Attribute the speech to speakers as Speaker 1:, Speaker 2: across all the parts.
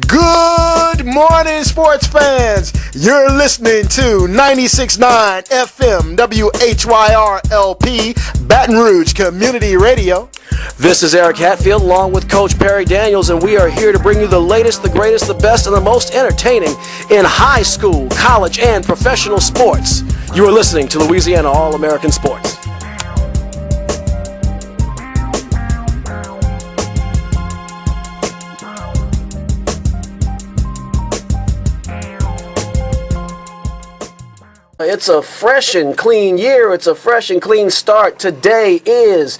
Speaker 1: Good morning, sports fans. You're listening to 96.9 FM WHYR LP, Baton Rouge Community Radio.
Speaker 2: This is Eric Hatfield along with Coach Perry Daniels, and we are here to bring you the latest, the greatest, the best, and the most entertaining in high school, college, and professional sports. You are listening to Louisiana All-American Sports. It's a fresh and clean year. It's a fresh and clean start. Today is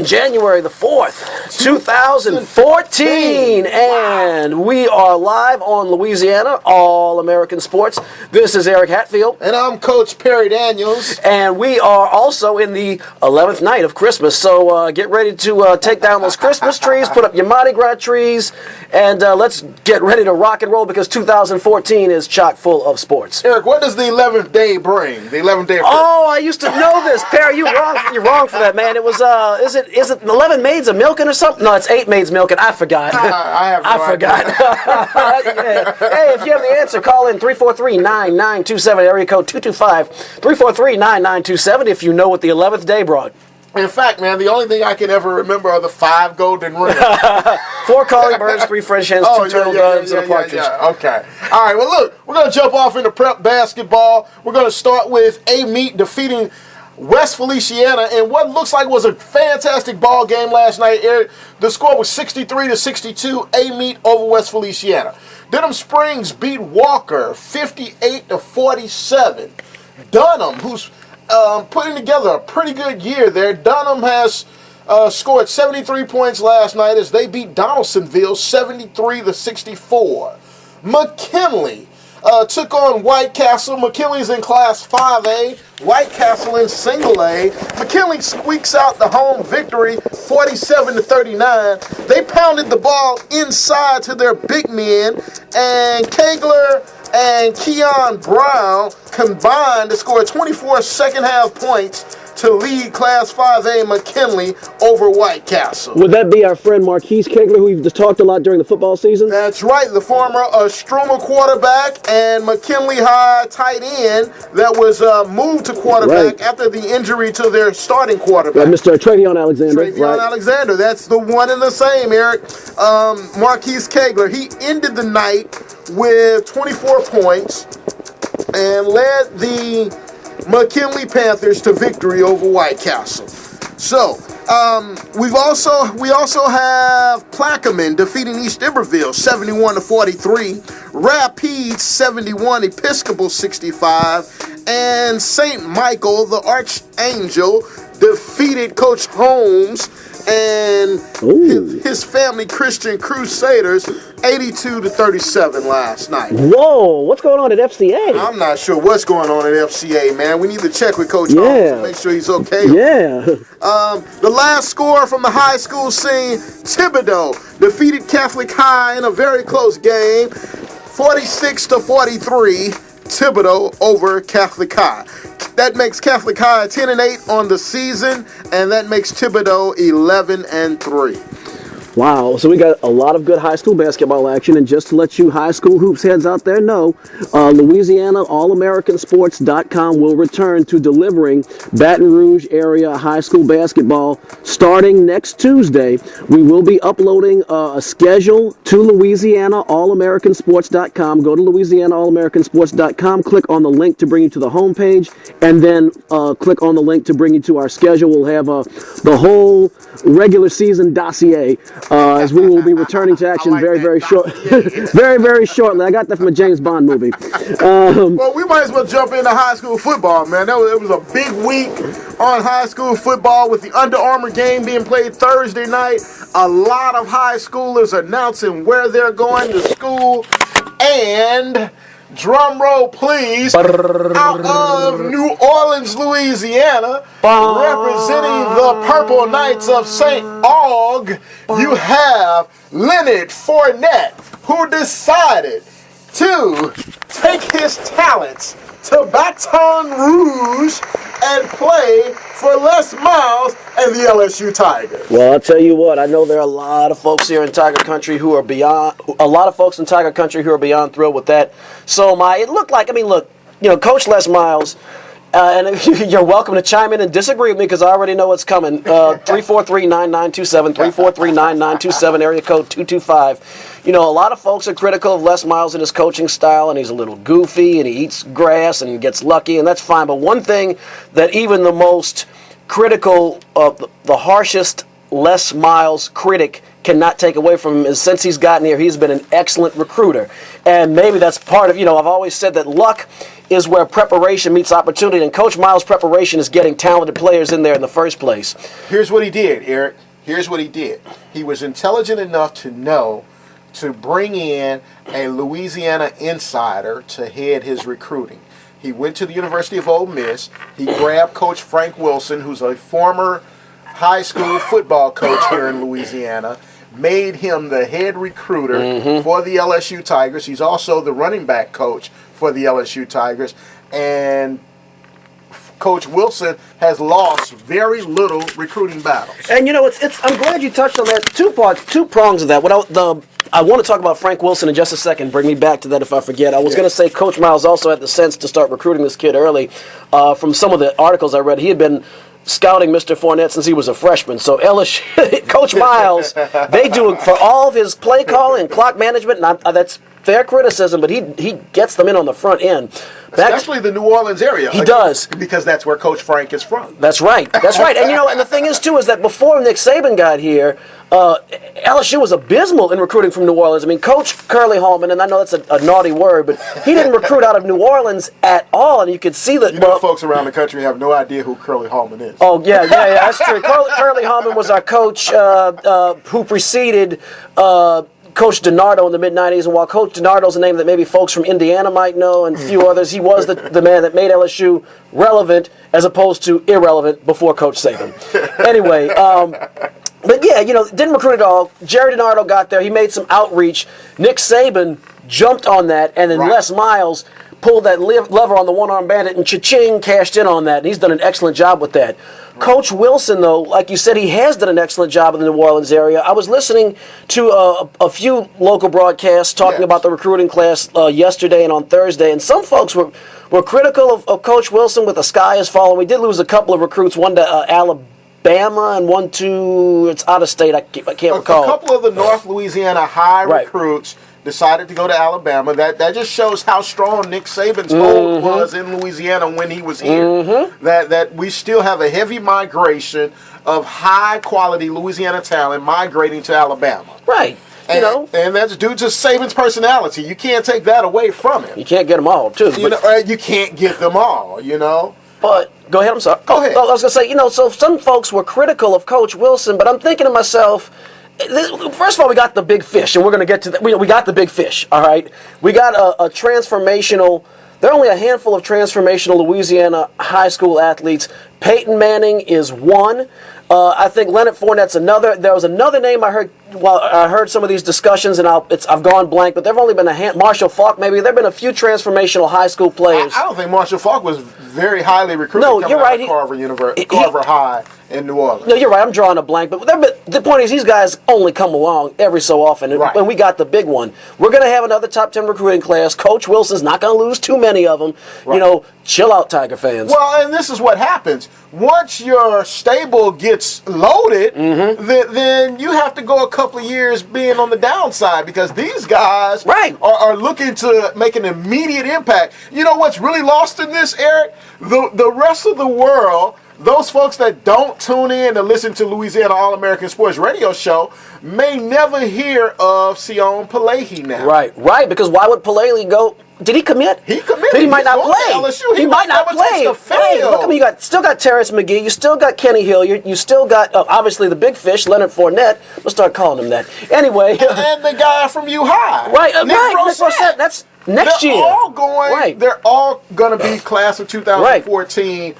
Speaker 2: January the 4th, 2014, and we are live on Louisiana All-American Sports. This is Eric Hatfield.
Speaker 1: And I'm Coach Perry Daniels.
Speaker 2: And we are also in the 11th night of Christmas, so get ready to take down those Christmas trees, put up your Mardi Gras trees, and let's get ready to rock and roll because 2014 is chock full of sports.
Speaker 1: Eric, what does the 11th day bring? The 11th day of Christmas?
Speaker 2: Oh, I used to know this. Perry, you're wrong for that, man. It was, is it 11 maids of milking or something? No, it's 8 maids milking. I forgot.
Speaker 1: I forgot.
Speaker 2: Yeah. Hey, if you have the answer, call in 343-9927, area code 225-343-9927 if you know what the 11th day brought.
Speaker 1: In fact, man, the only thing I can ever remember are the 5 golden rings.
Speaker 2: 4 calling birds, 3 French hens, 2 turtle doves, and a partridge.
Speaker 1: Okay. All right, well, look, we're going to jump off into prep basketball. We're going to start with A-Meet defeating West Feliciana in what looks like was a fantastic ball game last night. The score was 63-62, A-Meet over West Feliciana. Denham Springs beat Walker 58-47. Dunham, who's putting together a pretty good year there. Dunham has scored 73 points last night as they beat Donaldsonville 73-64. McKinley took on White Castle. McKinley's in Class 5A. White Castle in Single A. McKinley squeaks out the home victory 47-39. They pounded the ball inside to their big men, and Kegler and Keon Brown combined to score 24 second-half points to lead Class 5A McKinley over White Castle.
Speaker 2: Would that be our friend Marquise Kegler, who we've just talked a lot during the football season?
Speaker 1: That's right, the former Struma quarterback and McKinley High tight end that was moved to quarterback after the injury to their starting quarterback.
Speaker 2: Mr. Travion Alexander.
Speaker 1: Alexander, that's the one and the same, Eric. Marquise Kegler, he ended the night with 24 points and led the McKinley Panthers to victory over White Castle. So, we also have Plaquemine defeating East Iberville 71-43, Rapides 71, Episcopal 65, and St. Michael, the Archangel, defeated Coach Holmes and his family Christian Crusaders 82-37 last night.
Speaker 2: Whoa, what's going on at FCA?
Speaker 1: I'm not sure what's going on at FCA, man. We need to check with Coach Holmes to make sure he's okay.
Speaker 2: Yeah.
Speaker 1: The last score from the high school scene, Thibodeau defeated Catholic High in a very close game, 46-43. Thibodeau over Catholic High. That makes Catholic High 10-8 on the season, and that makes Thibodeau 11-3.
Speaker 2: Wow, so we got a lot of good high school basketball action, and just to let you high school hoops heads out there know, Louisiana All-AmericanSports.com will return to delivering Baton Rouge area high school basketball starting next Tuesday. We will be uploading a schedule to Louisiana All-AmericanSports.com. Go to Louisiana All-AmericanSports.com, click on the link to bring you to the homepage, and then click on the link to bring you to our schedule. We'll have the whole regular season dossier as we will be returning to action very shortly. I got that from a James Bond movie.
Speaker 1: Well, we might as well jump into high school football, man. It was a big week on high school football with the Under Armour game being played Thursday night. A lot of high schoolers announcing where they're going to school, and drum roll, please, out of New Orleans, Louisiana, representing the Purple Knights of St. Aug, you have Leonard Fournette, who decided to take his talents to Baton Rouge and play for Les Miles and the LSU Tigers?
Speaker 2: Well, I'll tell you what. I know there are a lot of folks here in Tiger Country who are beyond. A lot of folks in Tiger Country who are beyond thrilled with that. So it looked like. I mean, look. Coach Les Miles. And you're welcome to chime in and disagree with me because I already know what's coming. 343-9927, 343-9927, area code 225. A lot of folks are critical of Les Miles and his coaching style, and he's a little goofy, and he eats grass and gets lucky, and that's fine. But one thing that even the most critical, the harshest Les Miles critic cannot take away from him is since he's gotten here, he's been an excellent recruiter. And maybe that's part of, I've always said that luck is where preparation meets opportunity, and Coach Miles' preparation is getting talented players in there in the first place.
Speaker 1: Here's what he did, Eric. Here's what he did. He was intelligent enough to know to bring in a Louisiana insider to head his recruiting. He went to the University of Ole Miss. He grabbed Coach Frank Wilson, who's a former high school football coach here in Louisiana, made him the head recruiter for the LSU Tigers. He's also the running back coach for the LSU Tigers. And Coach Wilson has lost very little recruiting battles.
Speaker 2: And I'm glad you touched on that. Two prongs of that. I want to talk about Frank Wilson in just a second. Bring me back to that if I forget. I was going to say Coach Miles also had the sense to start recruiting this kid early. From some of the articles I read, he had been scouting Mr. Fournette since he was a freshman. So LSU, Coach Miles, they do for all of his play calling and clock management. And that's fair criticism, but he gets them in on the front end.
Speaker 1: Especially the New Orleans area.
Speaker 2: He does.
Speaker 1: Because that's where Coach Frank is from.
Speaker 2: That's right. That's right. And and the thing is, too, is that before Nick Saban got here, LSU was abysmal in recruiting from New Orleans. I mean, Coach Curly Hallman, and I know that's a naughty word, but he didn't recruit out of New Orleans at all, and you could see that.
Speaker 1: Folks around the country have no idea who Curly Hallman is.
Speaker 2: Oh, yeah, that's true. Curly Hallman was our coach who preceded Coach DiNardo in the mid-'90s, and while Coach DiNardo's a name that maybe folks from Indiana might know and a few others, he was the man that made LSU relevant as opposed to irrelevant before Coach Saban. Anyway, but yeah, didn't recruit at all. Jerry DiNardo got there. He made some outreach. Nick Saban jumped on that, and then Les Miles pulled that lever on the one-arm bandit and cha-ching, cashed in on that, and he's done an excellent job with that. Coach Wilson, though, like you said, he has done an excellent job in the New Orleans area. I was listening to a few local broadcasts talking about the recruiting class yesterday and on Thursday, and some folks were critical of Coach Wilson with the sky is falling. We did lose a couple of recruits, one to Alabama and one to, it's out of state, I can't recall.
Speaker 1: A couple of the North Louisiana high recruits decided to go to Alabama. That just shows how strong Nick Saban's hold was in Louisiana when he was here. That we still have a heavy migration of high-quality Louisiana talent migrating to Alabama.
Speaker 2: Right.
Speaker 1: And that's due to Saban's personality. You can't take that away from him.
Speaker 2: You can't get them all, too.
Speaker 1: You can't get them all,
Speaker 2: But, go ahead, I'm sorry.
Speaker 1: Go ahead.
Speaker 2: I was going to say, so some folks were critical of Coach Wilson, but I'm thinking to myself, first of all, we got the big fish, and we're going to get to that. We got the big fish, all right? We got a transformational, there are only a handful of transformational Louisiana high school athletes. Peyton Manning is one. I think Leonard Fournette's another. There was another name I heard while I heard some of these discussions, and I've gone blank, but there have only been Marshall Faulk, maybe. There have been a few transformational high school players.
Speaker 1: I don't think Marshall Faulk was very highly recruited coming out of Carver High in New Orleans.
Speaker 2: No, you're right. I'm drawing a blank. But the point is these guys only come along every so often, and we got the big one. We're going to have another top 10 recruiting class. Coach Wilson's not going to lose too many of them. Chill out, Tiger fans.
Speaker 1: Well, and this is what happens. Once your stable gets loaded, then you have to go a couple of years being on the downside because these guys are looking to make an immediate impact. You know what's really lost in this, Eric? The rest of the world, those folks that don't tune in to listen to Louisiana All-American Sports Radio Show may never hear of Sion Pelehi now.
Speaker 2: Right, because why would Pelehi go? Did he commit?
Speaker 1: He committed.
Speaker 2: But he might not play.
Speaker 1: LSU.
Speaker 2: He might not play. Right. Look at me. You still got Terrence McGee. You still got Kenny Hill. You still got obviously the big fish, Leonard Fournette. We'll start calling him that. Anyway.
Speaker 1: And the guy from U-High.
Speaker 2: Nick Brossette. That's next year.
Speaker 1: They're all going to be class of 2014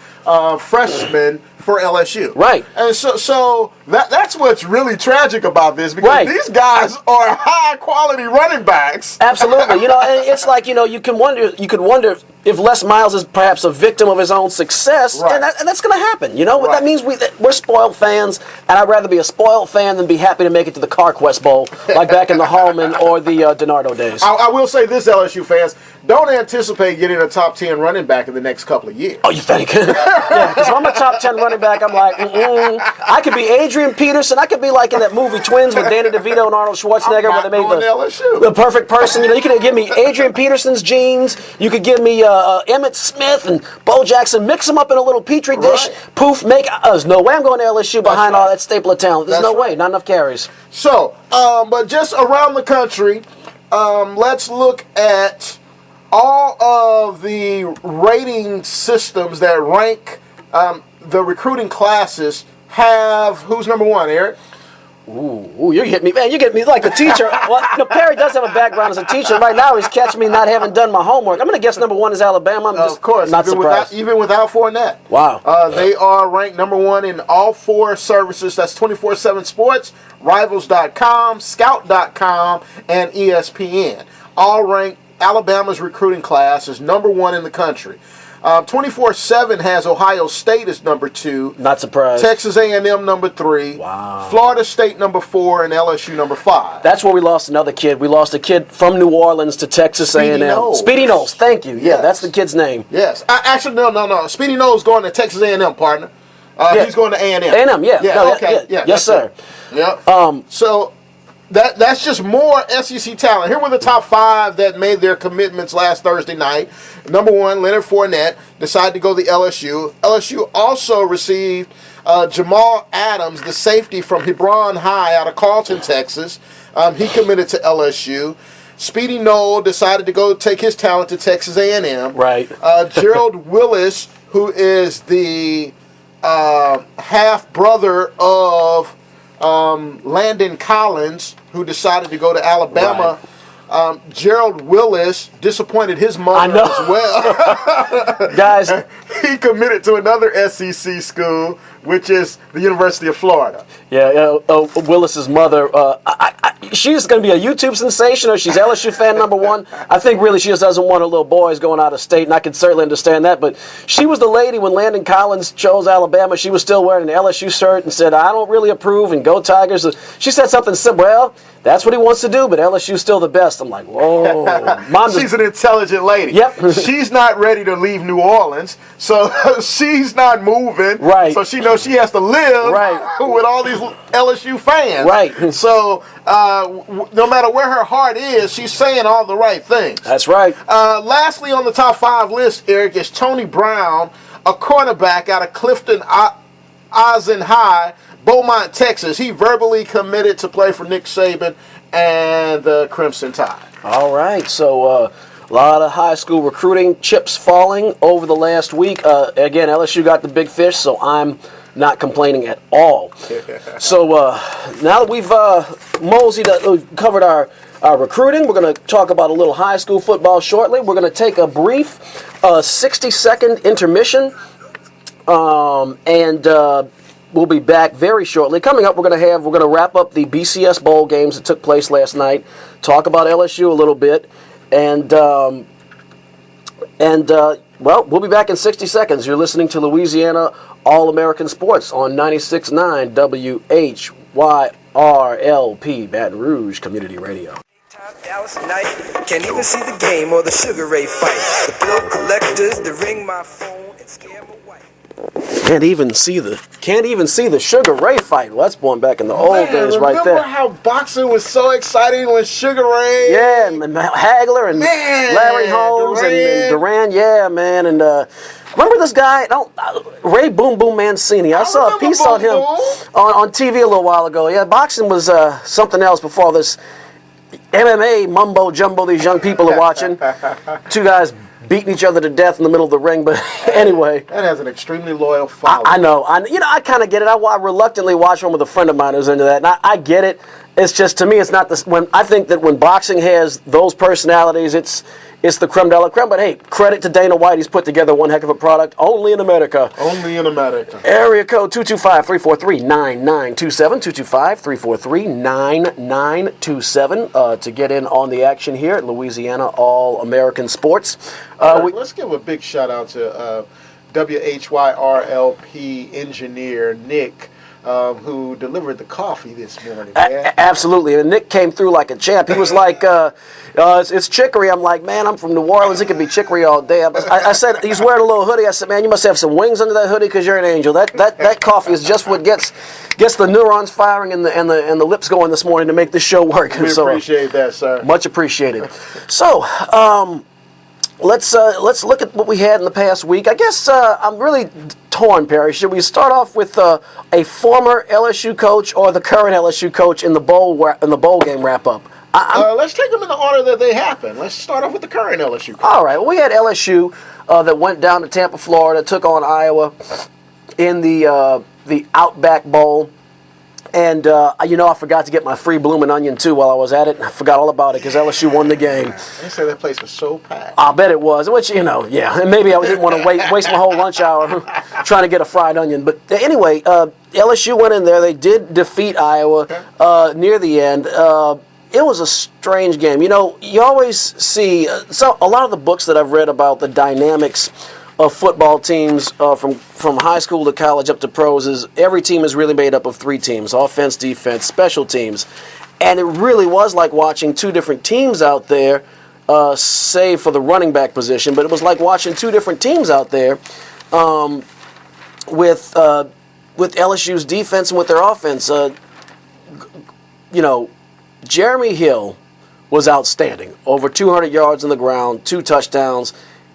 Speaker 1: freshmen for LSU.
Speaker 2: Right.
Speaker 1: And so That's what's really tragic about this, because these guys are high quality running backs.
Speaker 2: Absolutely. And it's like, you could wonder if Les Miles is perhaps a victim of his own success, and that's going to happen. That means we're spoiled fans, and I'd rather be a spoiled fan than be happy to make it to the CarQuest Bowl, like back in the Hallman or the DiNardo days.
Speaker 1: I will say this, LSU fans, don't anticipate getting a top 10 running back in the next couple of years.
Speaker 2: Oh, you think? Yeah, because if I'm a top 10 running back, I'm like, I could be Adrian Peterson. I could be like in that movie Twins with Danny DeVito and Arnold Schwarzenegger, where they made the perfect person. You could give me Adrian Peterson's genes. You could give me Emmitt Smith and Bo Jackson. Mix them up in a little petri dish. Poof, there's no way I'm going to LSU behind all that staple of talent. There's no way. Not enough carries.
Speaker 1: So, but just around the country, let's look at all of the rating systems that rank the recruiting classes. Who's number one, Eric?
Speaker 2: Ooh, you hit me, man. You get me like the teacher. Well, Perry does have a background as a teacher. Right now, he's catching me not having done my homework. I'm going to guess number one is Alabama.
Speaker 1: Of course,
Speaker 2: not surprised.
Speaker 1: Even without Fournette.
Speaker 2: Wow.
Speaker 1: They are ranked number one in all 4 services. That's 24/7 Sports, Rivals.com, Scout.com, and ESPN. All ranked Alabama's recruiting class is number 1 in the country. 24/7 has Ohio State as number 2.
Speaker 2: Not surprised.
Speaker 1: Texas A&M number 3.
Speaker 2: Wow.
Speaker 1: Florida State number 4 and LSU number 5.
Speaker 2: That's where we lost another kid. We lost a kid from New Orleans to Texas A&M.
Speaker 1: Knowles.
Speaker 2: Speedy Knowles. Thank you. Yeah,
Speaker 1: Yes.
Speaker 2: that's the kid's name.
Speaker 1: Yes. Actually, no. Speedy Knowles going to Texas A&M, partner. He's going to A&M.
Speaker 2: A&M, yeah.
Speaker 1: Yeah.
Speaker 2: No,
Speaker 1: Okay.
Speaker 2: Yeah. Yes, sir.
Speaker 1: Yeah. So that's just more SEC talent. Here were the top 5 that made their commitments last Thursday night. Number 1, Leonard Fournette decided to go to LSU. LSU also received Jamal Adams, the safety from Hebron High out of Carlton, Texas. He committed to LSU. Speedy Knoll decided to go take his talent to Texas A&M.
Speaker 2: Right.
Speaker 1: Gerald Willis, who is the half-brother of Landon Collins, who decided to go to Alabama. Gerald Willis disappointed his mother as well.
Speaker 2: Guys,
Speaker 1: he committed to another SEC school, which is the University of Florida.
Speaker 2: Yeah, Willis's mother, she's going to be a YouTube sensation, or she's LSU fan number 1. I think really she just doesn't want her little boys going out of state, and I can certainly understand that. But she was the lady when Landon Collins chose Alabama. She was still wearing an LSU shirt and said, I don't really approve, and go Tigers. She said something simple, well, that's what he wants to do, but LSU's still the best. I'm like, whoa.
Speaker 1: She's an intelligent lady.
Speaker 2: Yep.
Speaker 1: She's not ready to leave New Orleans, so she's not moving.
Speaker 2: Right.
Speaker 1: So she knows she has to live with all these LSU fans.
Speaker 2: Right.
Speaker 1: So no matter where her heart is, she's saying all the right things.
Speaker 2: That's right.
Speaker 1: Lastly on the top 5 list, Eric, is Tony Brown, a cornerback out of Clifton Ozen High, Beaumont, Texas. He verbally committed to play for Nick Saban and the Crimson Tide.
Speaker 2: All right, so a lot of high school recruiting chips falling over the last week. Again, LSU got the big fish, so I'm not complaining at all. So now that we've we've covered our recruiting, we're going to talk about a little high school football shortly. We're going to take a brief 60-second intermission, and we'll be back very shortly. Coming up, we're going to wrap up the BCS Bowl games that took place last night, talk about LSU a little bit, and we'll be back in 60 seconds. You're listening to Louisiana All-American Sports on 96.9 WHYR Baton Rouge Community Radio.
Speaker 3: Dallas night, can't even see the game or the Sugar Ray fight. The bill collectors, they ring my phone and scare my wife.
Speaker 2: Can't even see the Sugar Ray fight. Well, that's going back in the old days right there.
Speaker 1: Remember how boxing was so exciting when Sugar Ray...
Speaker 2: Yeah, and Hagler and Larry Holmes and Duran. Yeah, man. And remember this guy, Ray Boom Boom Mancini. I saw a piece on him on TV a little while ago. Yeah, boxing was something else before this MMA mumbo jumbo these young people are watching. 2 guys beating each other to death in the middle of the ring, but anyway.
Speaker 1: That has an extremely loyal following.
Speaker 2: I know. I kind of get it. I reluctantly watch one with a friend of mine who's into that, and I get it. It's just, to me, it's not this. I think that when boxing has those personalities, It's the creme de la creme. But hey, credit to Dana White. He's put together one heck of a product. Only in America.
Speaker 1: Only in America.
Speaker 2: Area code 225-343-9927. 225-343-9927 to get in on the action here at Louisiana All-American Sports.
Speaker 1: Let's give a big shout out to WHYRLP engineer Nick, who delivered the coffee this morning.
Speaker 2: Absolutely. And Nick came through like a champ. He was like, it's chicory. I'm like, man, I'm from New Orleans. It could be chicory all day. I said, he's wearing a little hoodie. I said, man, you must have some wings under that hoodie because you're an angel. That coffee is just what gets the neurons firing and the lips going this morning to make this show work.
Speaker 1: We appreciate that, sir.
Speaker 2: Much appreciated. So, let's look at what we had in the past week. I guess I'm really torn, Perry. Should we start off with a former LSU coach or the current LSU coach in the bowl game wrap up?
Speaker 1: Let's take them in the order that they happen. Let's start off with the current LSU coach.
Speaker 2: All right. Well, we had LSU that went down to Tampa, Florida, took on Iowa in the Outback Bowl. And, I forgot to get my free bloomin' onion, too, while I was at it. I forgot all about it because LSU won the game.
Speaker 1: They said that place was so packed.
Speaker 2: I bet it was, which, yeah. And maybe I didn't want to waste my whole lunch hour trying to get a fried onion. But anyway, LSU went in there. They did defeat Iowa near the end. It was a strange game. You always see a lot of the books that I've read about the dynamics of football teams from high school to college up to pros is every team is really made up of three teams: offense, defense, special teams. And it really was like watching two different teams out there, save for the running back position, but it was like watching two different teams out there with LSU's defense and with their offense. Jeremy Hill was outstanding. Over 200 yards on the ground, 2 touchdowns.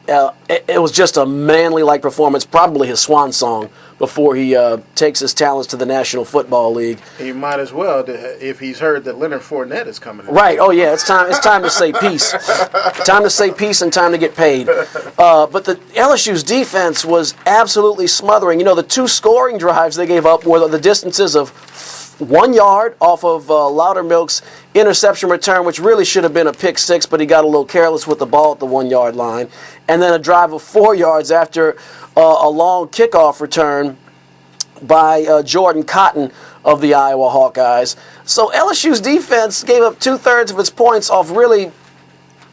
Speaker 2: It was just a manly-like performance, probably his swan song before he takes his talents to the National Football League.
Speaker 1: He might as well if he's heard that Leonard Fournette is coming in.
Speaker 2: Right. Oh, yeah. It's time to say peace. Time to say peace and time to get paid. But the LSU's defense was absolutely smothering. The 2 scoring drives they gave up were the distances of 1 yard off of Loudermilk's interception return, which really should have been a pick 6, but he got a little careless with the ball at the 1 yard line. And then a drive of 4 yards after a long kickoff return by Jordan Cotton of the Iowa Hawkeyes. So LSU's defense gave up 2/3 of its points off really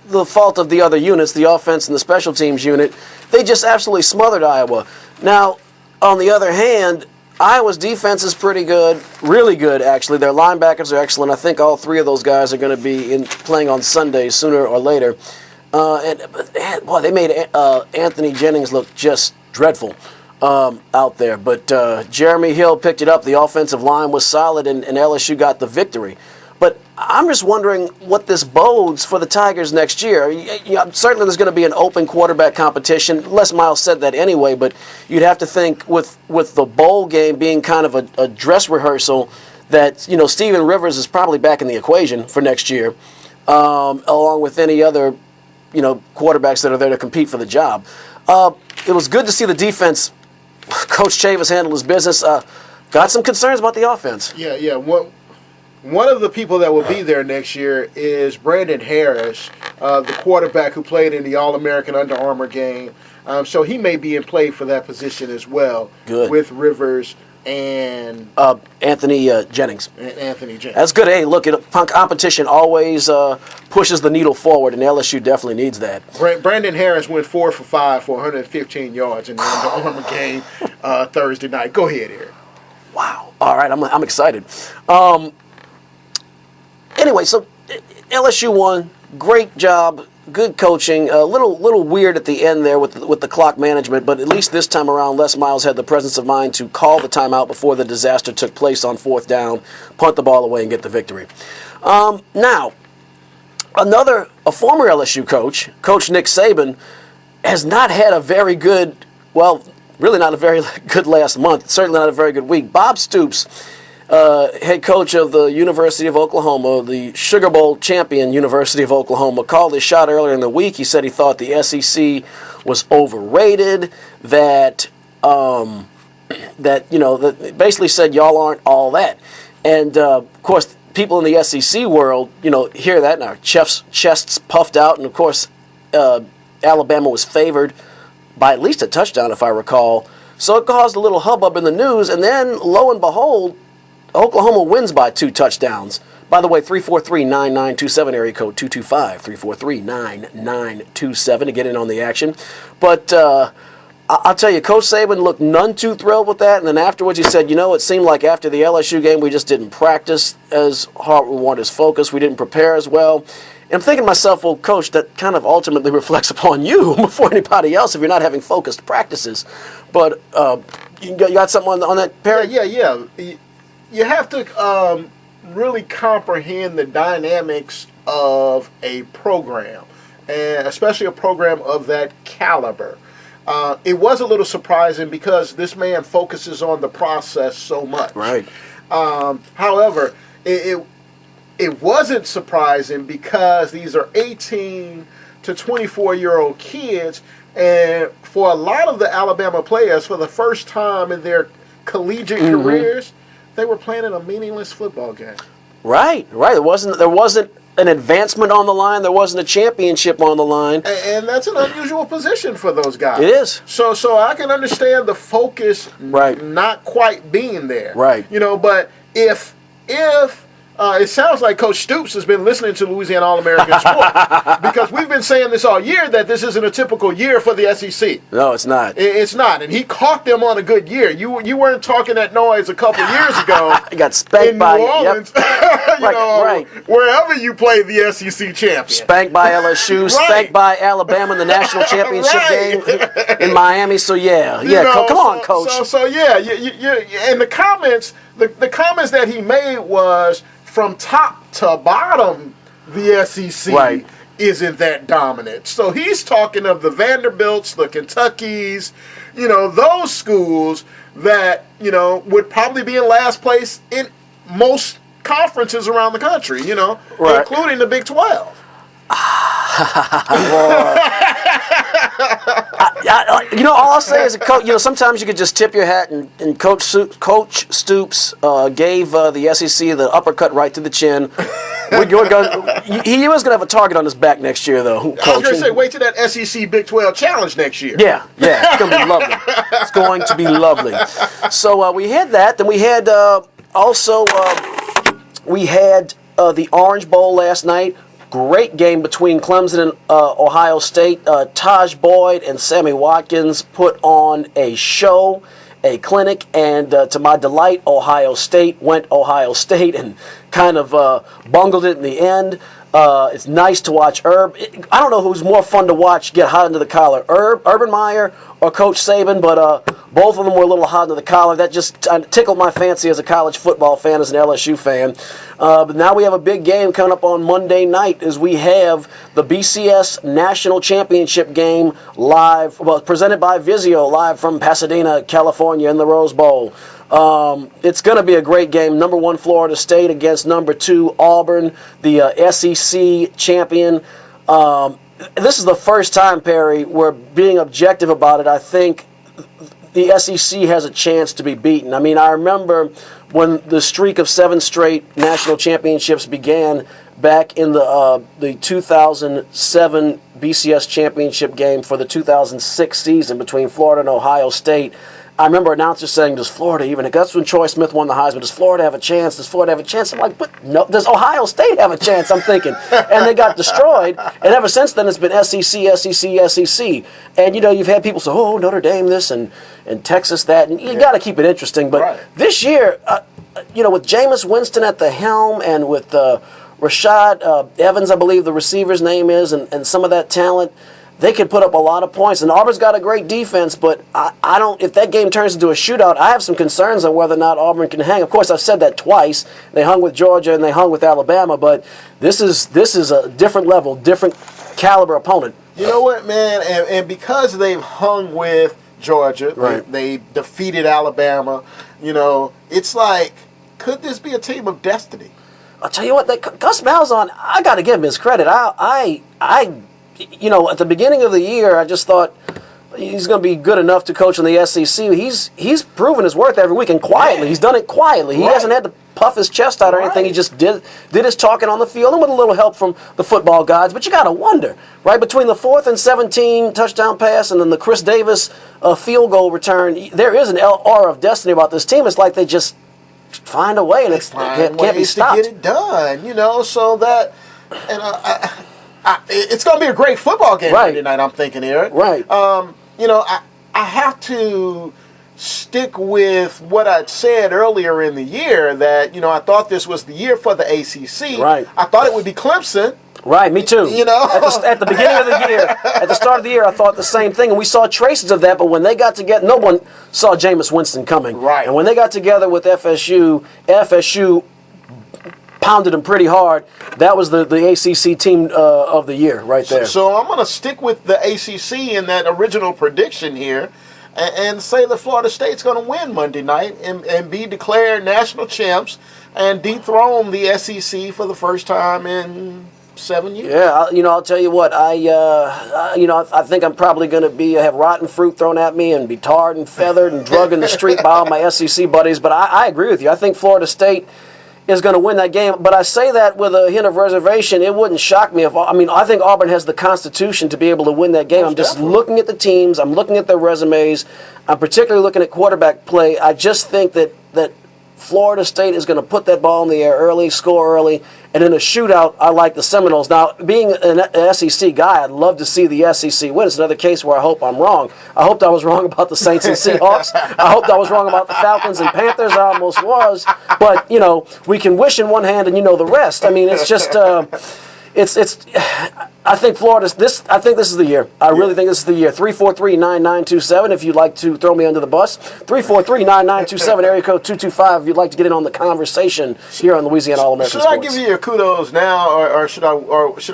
Speaker 2: the fault of the other units, the offense and the special teams unit. They just absolutely smothered Iowa. Now, on the other hand, Iowa's defense is pretty good, really good, actually. Their linebackers are excellent. I think all 3 of those guys are going to be playing on Sunday sooner or later. They made Anthony Jennings look just dreadful out there. But Jeremy Hill picked it up. The offensive line was solid, and LSU got the victory. But I'm just wondering what this bodes for the Tigers next year. Certainly there's going to be an open quarterback competition. Les Miles said that anyway, but you'd have to think with the bowl game being kind of a dress rehearsal that, Steven Rivers is probably back in the equation for next year, along with any other, quarterbacks that are there to compete for the job. It was good to see the defense. Coach Chavis handled his business. Got some concerns about the offense.
Speaker 1: Yeah. One of the people that will be there next year is Brandon Harris, the quarterback who played in the All-American Under Armour game. So he may be in play for that position as well.
Speaker 2: Good.
Speaker 1: With Rivers and
Speaker 2: Anthony Jennings.
Speaker 1: Anthony Jennings.
Speaker 2: That's good. Hey, look, competition always pushes the needle forward, and LSU definitely needs that.
Speaker 1: Brandon Harris went 4 for 5 for 115 yards in the Under Armour game Thursday night. Go ahead, Eric.
Speaker 2: Wow. All right, I'm excited. Anyway, so LSU won. Great job. Good coaching. A little weird at the end there with the clock management, but at least this time around, Les Miles had the presence of mind to call the timeout before the disaster took place on 4th down, punt the ball away, and get the victory. Now, a former LSU coach, Coach Nick Saban, has not had a very good, really not a very good last month. Certainly not a very good week. Bob Stoops, head coach of the University of Oklahoma, the Sugar Bowl champion University of Oklahoma, called his shot earlier in the week. He said he thought the SEC was overrated, that basically said y'all aren't all that. And, of course, people in the SEC world, hear that and our chests puffed out. And, of course, Alabama was favored by at least a touchdown, if I recall. So it caused a little hubbub in the news, and then, lo and behold, Oklahoma wins by 2 touchdowns. By the way, 343-9927, area code 225-343-9927 to get in on the action. But I'll tell you, Coach Saban looked none too thrilled with that, and then afterwards he said, it seemed like after the LSU game we just didn't practice as hard. We weren't as focused. We didn't prepare as well. And I'm thinking to myself, well, Coach, that kind of ultimately reflects upon you before anybody else if you're not having focused practices. But you got something on that, Perry?
Speaker 1: Yeah. You have to really comprehend the dynamics of a program, and especially a program of that caliber. It was a little surprising because this man focuses on the process so much.
Speaker 2: Right.
Speaker 1: However, it wasn't surprising because these are 18 to 24-year-old kids, and for a lot of the Alabama players, for the first time in their collegiate careers, they were playing in a meaningless football game. Right. There wasn't an advancement on the line. There wasn't a championship on the line. And that's an unusual position for those guys.
Speaker 2: It is.
Speaker 1: So I can understand the focus not quite being there.
Speaker 2: Right.
Speaker 1: But if it sounds like Coach Stoops has been listening to Louisiana All-American Sports because we've been saying this all year that this isn't a typical year for the SEC.
Speaker 2: No, it's not.
Speaker 1: It's not, and he caught them on a good year. You weren't talking that noise a couple years ago.
Speaker 2: He got spanked
Speaker 1: in
Speaker 2: by
Speaker 1: New Orleans.
Speaker 2: Right.
Speaker 1: Wherever you play the SEC champion.
Speaker 2: Spanked by LSU, spanked by Alabama in the national championship game in Miami. So come on, Coach.
Speaker 1: So and the comments that he made was, from top to bottom, the SEC isn't that dominant. So he's talking of the Vanderbilts, the Kentuckys, those schools that, would probably be in last place in most conferences around the country, including the Big 12.
Speaker 2: All I'll say is, sometimes you could just tip your hat, and Coach Stoops gave the SEC the uppercut right to the chin. He was going to have a target on his back next year, though. Coach.
Speaker 1: I was going to say, wait till that SEC Big 12 challenge next year.
Speaker 2: Yeah, it's going to be lovely. It's going to be lovely. So we had that. Then we had the Orange Bowl last night. Great game between Clemson and Ohio State. Taj Boyd and Sammy Watkins put on a show, a clinic, and to my delight, Ohio State went Ohio State and kind of bungled it in the end. It's nice to watch Herb. I don't know who's more fun to watch get hot into the collar, Urban Meyer or Coach Saban, but both of them were a little hot into the collar. That just tickled my fancy as a college football fan, as an LSU fan. But now we have a big game coming up on Monday night as we have the BCS National Championship game live, presented by Vizio, live from Pasadena, California in the Rose Bowl. It's going to be a great game. Number 1 Florida State against number 2 Auburn, the SEC champion. This is the first time, Perry, we're being objective about it. I think the SEC has a chance to be beaten. I mean, I remember when the streak of 7 straight national championships began back in the 2007 BCS championship game for the 2006 season between Florida and Ohio State. I remember announcers saying, does Florida even, that's when Troy Smith won the Heisman, does Florida have a chance? Does Florida have a chance? I'm like, but no, does Ohio State have a chance? I'm thinking. And they got destroyed. And ever since then, it's been SEC. And, you've had people say, oh, Notre Dame this and Texas that. And you got to keep it interesting. But this year, with Jameis Winston at the helm and with Rashad Evans, I believe the receiver's name is, and some of that talent, they could put up a lot of points. And Auburn's got a great defense, but I don't. If that game turns into a shootout, I have some concerns on whether or not Auburn can hang. Of course, I've said that twice. They hung with Georgia and they hung with Alabama, but this is a different level, different caliber opponent.
Speaker 1: You know what, man? And because they've hung with Georgia, they defeated Alabama, it's like, could this be a team of destiny?
Speaker 2: I'll tell you what, Gus Malzahn, I got to give him his credit. At the beginning of the year, I just thought he's going to be good enough to coach in the SEC. He's proven his worth every week, and quietly. He's done it quietly. He hasn't had to puff his chest out or anything. He just did his talking on the field and with a little help from the football gods. But you got to wonder, right, between the 4th and 17 touchdown pass and then the Chris Davis field goal return, there is an aura of destiny about this team. It's like they just find a way and it can't be stopped.
Speaker 1: To get it done, so that, and it's going to be a great football game tonight, I'm thinking, Eric.
Speaker 2: Right.
Speaker 1: I have to stick with what I'd said earlier in the year that, I thought this was the year for the ACC.
Speaker 2: Right.
Speaker 1: I thought it would be Clemson.
Speaker 2: Right, me too. At the beginning of the year, at the start of the year, I thought the same thing, and we saw traces of that, but when they got together, no one saw Jameis Winston coming.
Speaker 1: Right.
Speaker 2: And when they got together with FSU pounded them pretty hard. That was the ACC team of the year right there.
Speaker 1: So I'm going to stick with the ACC in that original prediction here and say that Florida State's going to win Monday night and be declared national champs and dethrone the SEC for the first time in 7 years.
Speaker 2: Yeah, I'll tell you what. I think I'm probably going to have rotten fruit thrown at me and be tarred and feathered and drugged in the street by all my SEC buddies. But I agree with you. I think Florida State is going to win that game. But I say that with a hint of reservation. It wouldn't shock me I think Auburn has the constitution to be able to win that game. I'm just looking at the teams. I'm looking at their resumes. I'm particularly looking at quarterback play. I just think that Florida State is going to put that ball in the air early, score early, and in a shootout, I like the Seminoles. Now, being an SEC guy, I'd love to see the SEC win. It's another case where I hope I'm wrong. I hoped I was wrong about the Saints and Seahawks. I hoped I was wrong about the Falcons and Panthers. I almost was. But, we can wish in one hand and the rest. I mean, it's just... I think I think this is the year. I really think this is the year. 343-9927 if you'd like to throw me under the bus. 343-9927, area code 225 if you'd like to get in on the conversation here on Louisiana All-American Sports.
Speaker 1: Should I give you your kudos now or should I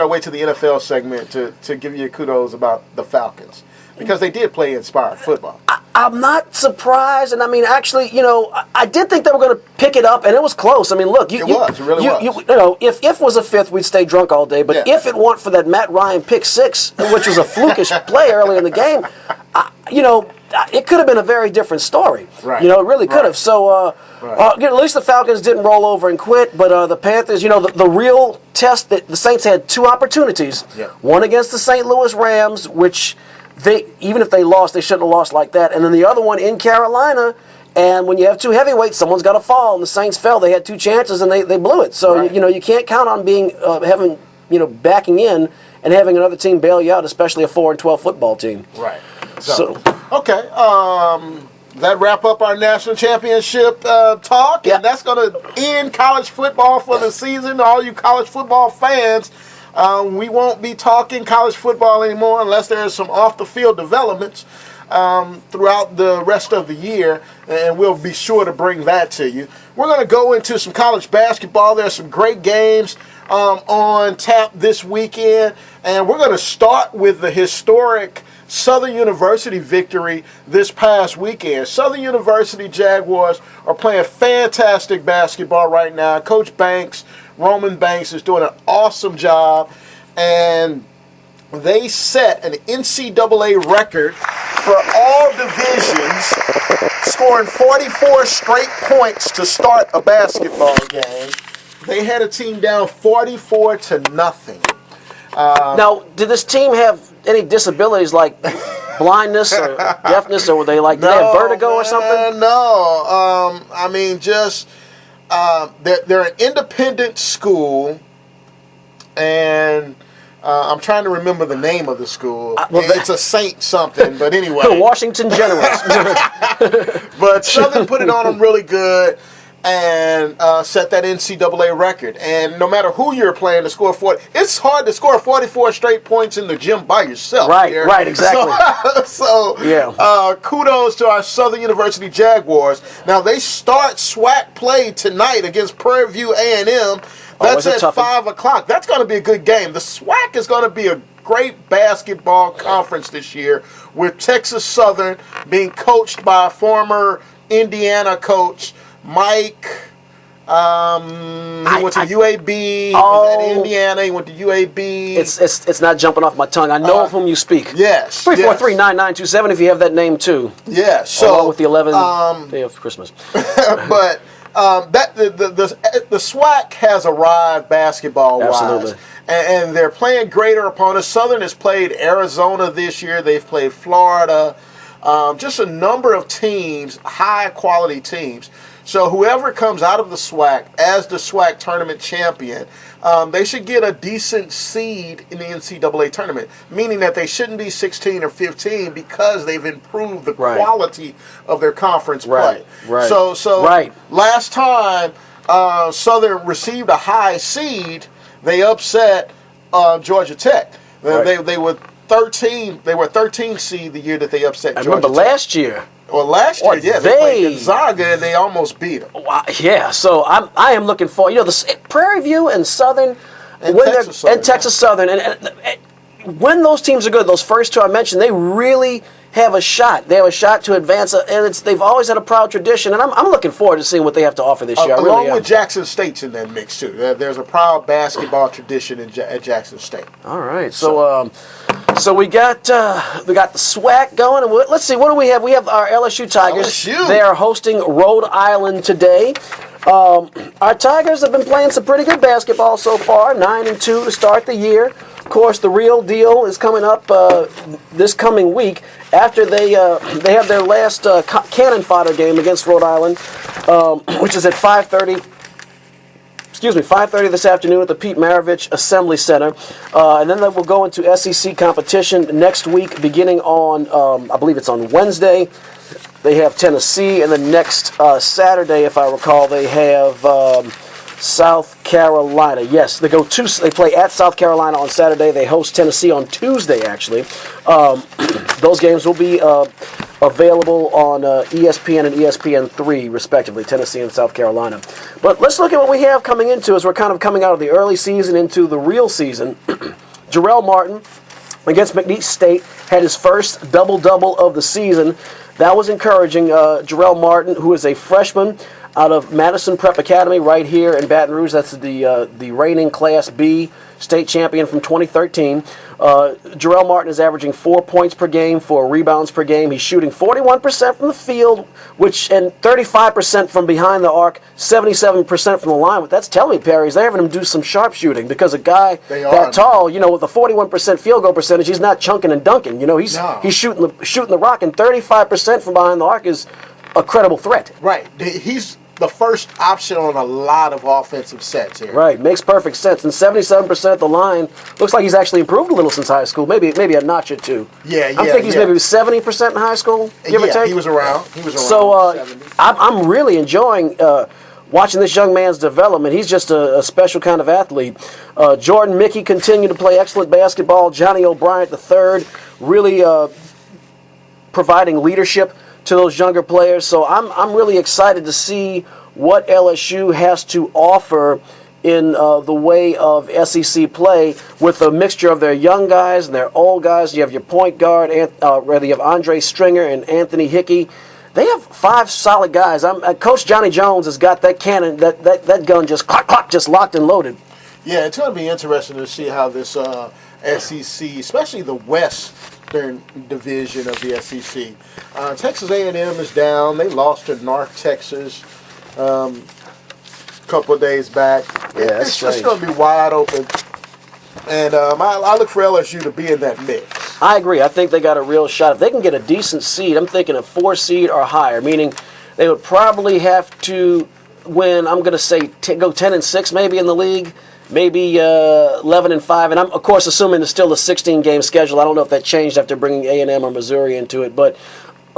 Speaker 1: wait to the NFL segment to give you your kudos about the Falcons? Because they did play inspired football.
Speaker 2: I'm not surprised, and actually, I did think they were going to pick it up, and it was close. Look,
Speaker 1: it really was.
Speaker 2: If was a fifth, we'd stay drunk all day. But if it weren't for that Matt Ryan pick six, which was a flukish play early in the game, it could have been a very different story.
Speaker 1: Right.
Speaker 2: It really could have. So, at least the Falcons didn't roll over and quit. But the Panthers, the real test that the Saints had two opportunities.
Speaker 1: Yeah.
Speaker 2: One against the St. Louis Rams, which. Even if they lost, they shouldn't have lost like that. And then the other one in Carolina, and when you have two heavyweights, someone's got to fall. And the Saints fell. They had two chances, and they blew it. So, you can't count on backing in and having another team bail you out, especially a 4-12 football team.
Speaker 1: Right. So okay. That wrap up our national championship talk, and that's going to end college football for the season. All you college football fans. We won't be talking college football anymore unless there is some off-the-field developments throughout the rest of the year, and we'll be sure to bring that to you. We're going to go into some college basketball. There's some great games on tap this weekend, and we're going to start with the historic Southern University victory this past weekend. Southern University Jaguars are playing fantastic basketball right now. Coach Roman Banks is doing an awesome job, and they set an NCAA record for all divisions, scoring 44 straight points to start a basketball game. They had a team down 44-0.
Speaker 2: Now, did this team have any disabilities like blindness or deafness, or were they did they have vertigo or something?
Speaker 1: No, they're an independent school, and I'm trying to remember the name of the school. It's a Saint something, but anyway.
Speaker 2: Washington Generals.
Speaker 1: But Southern put it on them really good and set that NCAA record. And no matter who you're playing to score 40, it's hard to score 44 straight points in the gym by yourself.
Speaker 2: Right, exactly.
Speaker 1: Kudos to our Southern University Jaguars. Now, they start SWAC play tonight against Prairie View A&M. That's at 5 o'clock. That's going to be a good game. The SWAC is going to be a great basketball conference this year, with Texas Southern being coached by a former Indiana coach, Mike. He went to UAB. He was at Indiana. He went to UAB.
Speaker 2: It's not jumping off my tongue. I know of whom you speak.
Speaker 1: Yes.
Speaker 2: 343-9927 if you have that name too.
Speaker 1: Yes. So
Speaker 2: along with the 11th day of Christmas.
Speaker 1: But the SWAC has arrived basketball-wise.
Speaker 2: Absolutely.
Speaker 1: And they're playing greater opponents. Southern has played Arizona this year. They've played Florida. Just a number of teams, high-quality teams. So whoever comes out of the SWAC as the SWAC tournament champion, they should get a decent seed in the NCAA tournament, meaning that they shouldn't be 16 or 15 because they've improved the quality of their conference play. So last time Southern received a high seed, they upset Georgia Tech. They were 13. They were 13 seed the year that they upset Georgia Tech.
Speaker 2: I remember last year.
Speaker 1: Well, last year, yeah, they played Gonzaga and they almost beat them.
Speaker 2: Yeah, so I am looking for the Prairie View and Southern
Speaker 1: and
Speaker 2: Texas Southern, and when those teams are good, those first two I mentioned, they really have a shot. They have a shot to advance, and they've always had a proud tradition, and I'm looking forward to seeing what they have to offer this year.
Speaker 1: Along with Jackson State's in that mix too. There's a proud basketball tradition at Jackson State.
Speaker 2: All right, so we got the SWAC going, and let's see, what do we have? We have our LSU Tigers.
Speaker 1: LSU.
Speaker 2: They are hosting Rhode Island today. Our Tigers have been playing some pretty good basketball so far, 9-2 to start the year. Of course, the real deal is coming up this coming week after they have their last cannon fodder game against Rhode Island, which is at 5:30 this afternoon at the Pete Maravich Assembly Center. And then we'll go into SEC competition next week, beginning on, I believe it's on Wednesday. They have Tennessee, and then next Saturday, if I recall, they have South Carolina. Yes, they play at South Carolina on Saturday. They host Tennessee on Tuesday, actually. Those games will be available on ESPN and ESPN3, respectively, Tennessee and South Carolina. But let's look at what we have coming into as we're kind of coming out of the early season into the real season. Jarrell Martin against McNeese State had his first double-double of the season. That was encouraging. Jarrell Martin, who is a freshman out of Madison Prep Academy right here in Baton Rouge. That's the reigning Class B state champion from 2013. Jarrell Martin is averaging 4 points per game, 4 rebounds per game. He's shooting 41% from the field, and 35% from behind the arc, 77% from the line. What that's telling me, Perry, is they're having him do some sharpshooting because a guy that tall, with a 41% field goal percentage, he's not chunking and dunking. He's shooting the rock, and 35% from behind the arc is a credible threat.
Speaker 1: Right. He's the first option on a lot of offensive sets here.
Speaker 2: Right, makes perfect sense. And 77% of the line looks like he's actually improved a little since high school. Maybe a notch or two.
Speaker 1: Yeah.
Speaker 2: I think he's maybe 70% in high school. Give or take.
Speaker 1: He was around.
Speaker 2: So I'm really enjoying watching this young man's development. He's just a special kind of athlete. Jordan Mickey continued to play excellent basketball. Johnny O'Brien III really providing leadership to those younger players. So I'm really excited to see what LSU has to offer in the way of SEC play with a mixture of their young guys and their old guys. You have your point guard, you have Andre Stringer and Anthony Hickey. They have 5 solid guys. Coach Johnny Jones has got that cannon, that gun just just locked and loaded.
Speaker 1: Yeah, it's going to be interesting to see how this SEC, especially the Western division of the SEC. Texas A&M is down. They lost to North Texas a couple of days back.
Speaker 2: Yeah,
Speaker 1: it's just going to be wide open. And I look for LSU to be in that mix.
Speaker 2: I agree. I think they got a real shot. If they can get a decent seed, I'm thinking a 4 seed or higher, meaning they would probably have to win, I'm going to say, go 10-6 maybe in the league. Maybe 11-5, and I'm of course assuming it's still a 16-game schedule. I don't know if that changed after bringing A&M or Missouri into it, but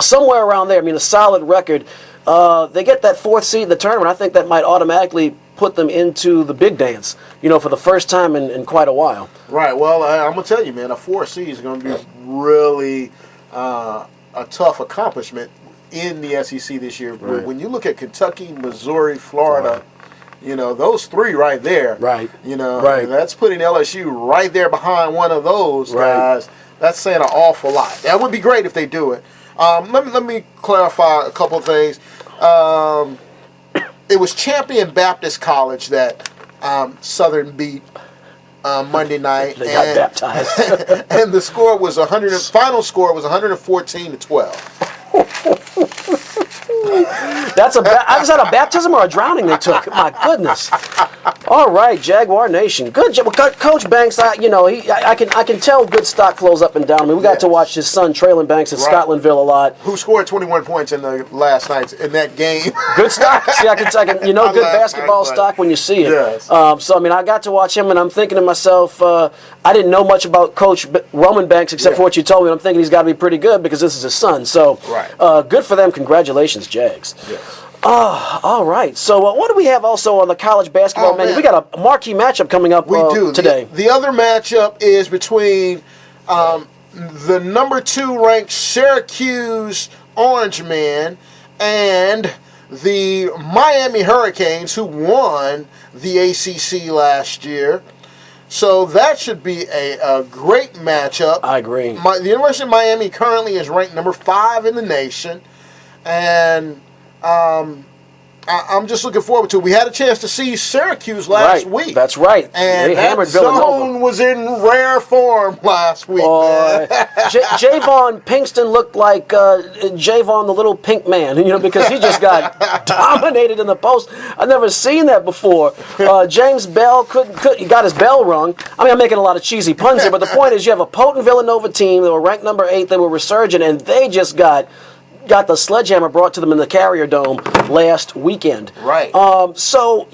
Speaker 2: somewhere around there. I mean, a solid record. They get that 4th seed in the tournament. I think that might automatically put them into the big dance. For the first time in quite a while.
Speaker 1: Right. Well, I'm gonna tell you, man, a 4 seed is gonna be really a tough accomplishment in the SEC this year. Right. When you look at Kentucky, Missouri, Florida. Those 3 right there.
Speaker 2: Right.
Speaker 1: Right. That's putting LSU right there behind one of those guys. That's saying an awful lot. That would be great if they do it. Let me clarify a couple of things. It was Champion Baptist College that Southern beat Monday night.
Speaker 2: They got baptized.
Speaker 1: And the score was final score was 114-12.
Speaker 2: That's is that a baptism or a drowning they took? My goodness. All right, Jaguar Nation. Good job. Well, Coach Banks, I can tell good stock flows up and down. I mean, we got to watch his son, Traylon Banks, at Scotlandville a lot.
Speaker 1: Who scored 21 points in the last night in that game.
Speaker 2: Good stock. See, I can good basketball stock when you see it.
Speaker 1: Yes.
Speaker 2: So, I mean, I got to watch him, and I'm thinking to myself, I didn't know much about Coach Roman Banks except for what you told me. I'm thinking he's got to be pretty good because this is his son. So, good for them. Congratulations, Jags.
Speaker 1: Yes.
Speaker 2: All right. So what do we have also on the college basketball menu? We got a marquee matchup coming up today.
Speaker 1: The other matchup is between the number 2 ranked Syracuse Orange Men and the Miami Hurricanes, who won the ACC last year. So that should be a great matchup.
Speaker 2: I agree.
Speaker 1: The University of Miami currently is ranked number 5 in the nation, and I'm just looking forward to it. We had a chance to see Syracuse last week.
Speaker 2: That's right.
Speaker 1: And
Speaker 2: they hammered
Speaker 1: zone
Speaker 2: Villanova.
Speaker 1: was in rare form last week.
Speaker 2: Javon Pinkston looked like Javon the little pink man, because he just got dominated in the post. I've never seen that before. James Bell he got his bell rung. I mean, I'm making a lot of cheesy puns here, but the point is you have a potent Villanova team. They were ranked number 8. They were resurgent, and they just got the sledgehammer brought to them in the Carrier Dome last weekend.
Speaker 1: Right.
Speaker 2: So,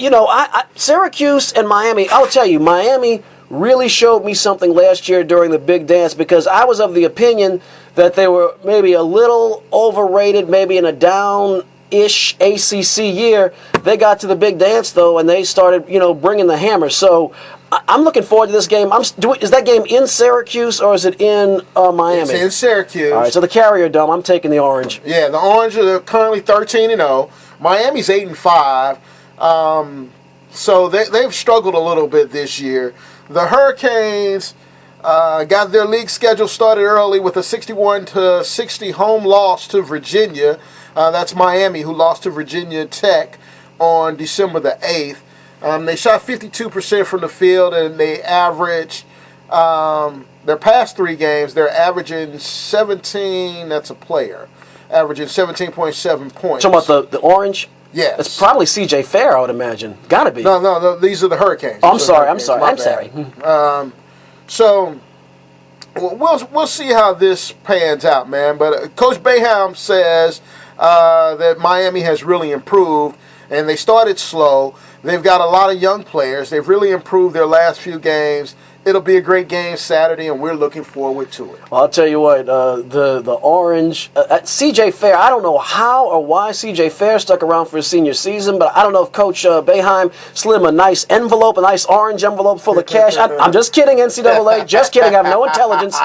Speaker 2: Syracuse and Miami, I'll tell you, Miami really showed me something last year during the big dance because I was of the opinion that they were maybe a little overrated, maybe in a down-ish ACC year. They got to the big dance, though, and they started, bringing the hammer. So I'm looking forward to this game. Is that game in Syracuse or is it in Miami?
Speaker 1: It's in Syracuse.
Speaker 2: All right, so the Carrier Dome, I'm taking the Orange.
Speaker 1: Yeah, the Orange are currently 13-0. Miami's 8-5. So they've struggled a little bit this year. The Hurricanes got their league schedule started early with a 61-60 home loss to Virginia. That's Miami, who lost to Virginia Tech on December the 8th. They shot 52% from the field, and they average their past 3 games. They're averaging 17. That's a player averaging 17.7 points.
Speaker 2: Talking about the Orange?
Speaker 1: Yes.
Speaker 2: It's probably C.J. Fair, I would imagine. Got to be.
Speaker 1: No. These are the Hurricanes.
Speaker 2: Oh, I'm sorry.
Speaker 1: So we'll see how this pans out, man. But Coach Boeheim says that Miami has really improved, and they started slow. They've got a lot of young players. They've really improved their last few games. It'll be a great game Saturday, and we're looking forward to it.
Speaker 2: Well, I'll tell you what, the Orange, C.J. Fair, I don't know how or why C.J. Fair stuck around for his senior season, but I don't know if Coach Boeheim slid him a nice envelope, a nice orange envelope full of cash. I'm just kidding, NCAA, just kidding. I have no intelligence.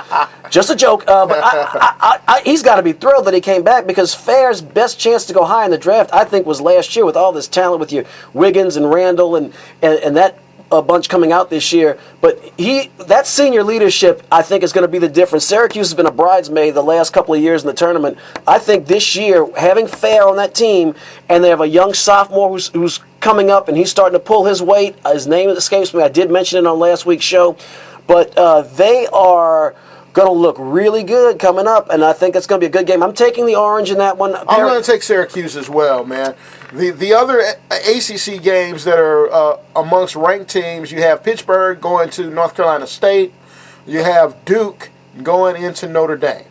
Speaker 2: Just a joke. But he's got to be thrilled that he came back because Fair's best chance to go high in the draft, I think, was last year with all this talent with your Wiggins and Randall and that a bunch coming out this year, but that senior leadership, I think, is going to be the difference. Syracuse has been a bridesmaid the last couple of years in the tournament. I think this year, having Fair on that team, and they have a young sophomore who's coming up, and he's starting to pull his weight. His name escapes me. I did mention it on last week's show, but they are going to look really good coming up, and I think it's going to be a good game. I'm taking the Orange in that one.
Speaker 1: I'm going to take Syracuse as well, man. The other ACC games that are amongst ranked teams, you have Pittsburgh going to North Carolina State. You have Duke going into Notre Dame.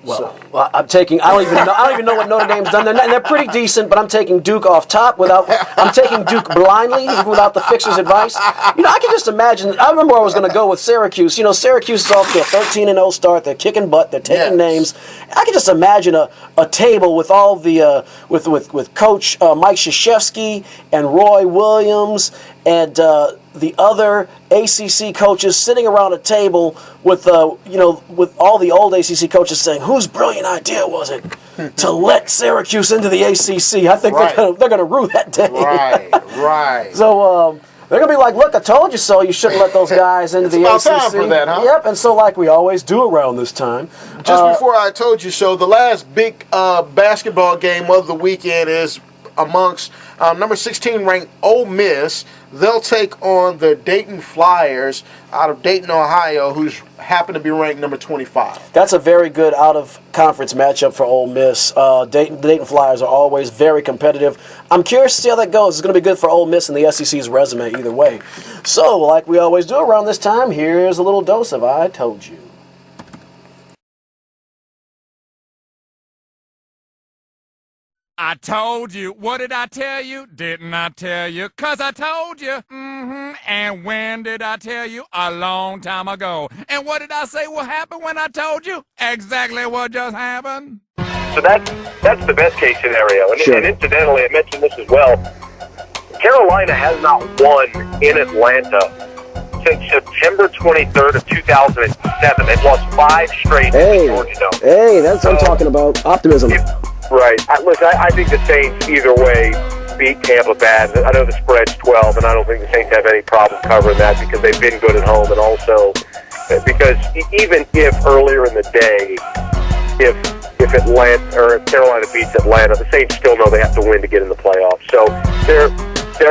Speaker 2: Well, I'm taking. I don't even know what Notre Dame's done. They're pretty decent, but I'm taking Duke off top. I'm taking Duke blindly, even without the fixer's advice. I can just imagine. I remember I was going to go with Syracuse. Syracuse is off to a 13-0 start. They're kicking butt. They're taking names. I can just imagine a table with all the with Coach Mike Krzyzewski and Roy Williams and the other ACC coaches sitting around a table with with all the old ACC coaches saying, "Whose brilliant idea was it to let Syracuse into the ACC?" I think they're going to rue that day.
Speaker 1: Right.
Speaker 2: So they're going to be like, "Look, I told you so. You shouldn't let those guys into the ACC."
Speaker 1: It's about time for that, huh?
Speaker 2: Yep. And so, like we always do around this time,
Speaker 1: just before I told you so, the last big basketball game of the weekend is amongst number 16 ranked Ole Miss. They'll take on the Dayton Flyers out of Dayton, Ohio, who's happen to be ranked number 25.
Speaker 2: That's a very good out-of-conference matchup for Ole Miss. The Dayton Flyers are always very competitive. I'm curious to see how that goes. It's going to be good for Ole Miss and the SEC's resume either way. So, like we always do around this time, here's a little dose of I Told You.
Speaker 4: I told you. What did I tell you? Didn't I tell you? 'Cause I told you. And when did I tell you? A long time ago. And what did I say will happen when I told you? Exactly what just happened.
Speaker 5: So that's the best case scenario. And,
Speaker 2: Sure.
Speaker 5: and incidentally, I mentioned this as well. Carolina has not won in Atlanta since September 23rd of 2007. They've lost 5 straight in the Georgia Dome.
Speaker 2: Hey, that's what I'm talking about. Optimism.
Speaker 5: Right. Look, I think the Saints either way beat Tampa bad. I know the spread's 12, and I don't think the Saints have any problem covering that because they've been good at home, and also because even if earlier in the day, if Atlanta or if Carolina beats Atlanta, the Saints still know they have to win to get in the playoffs. So they're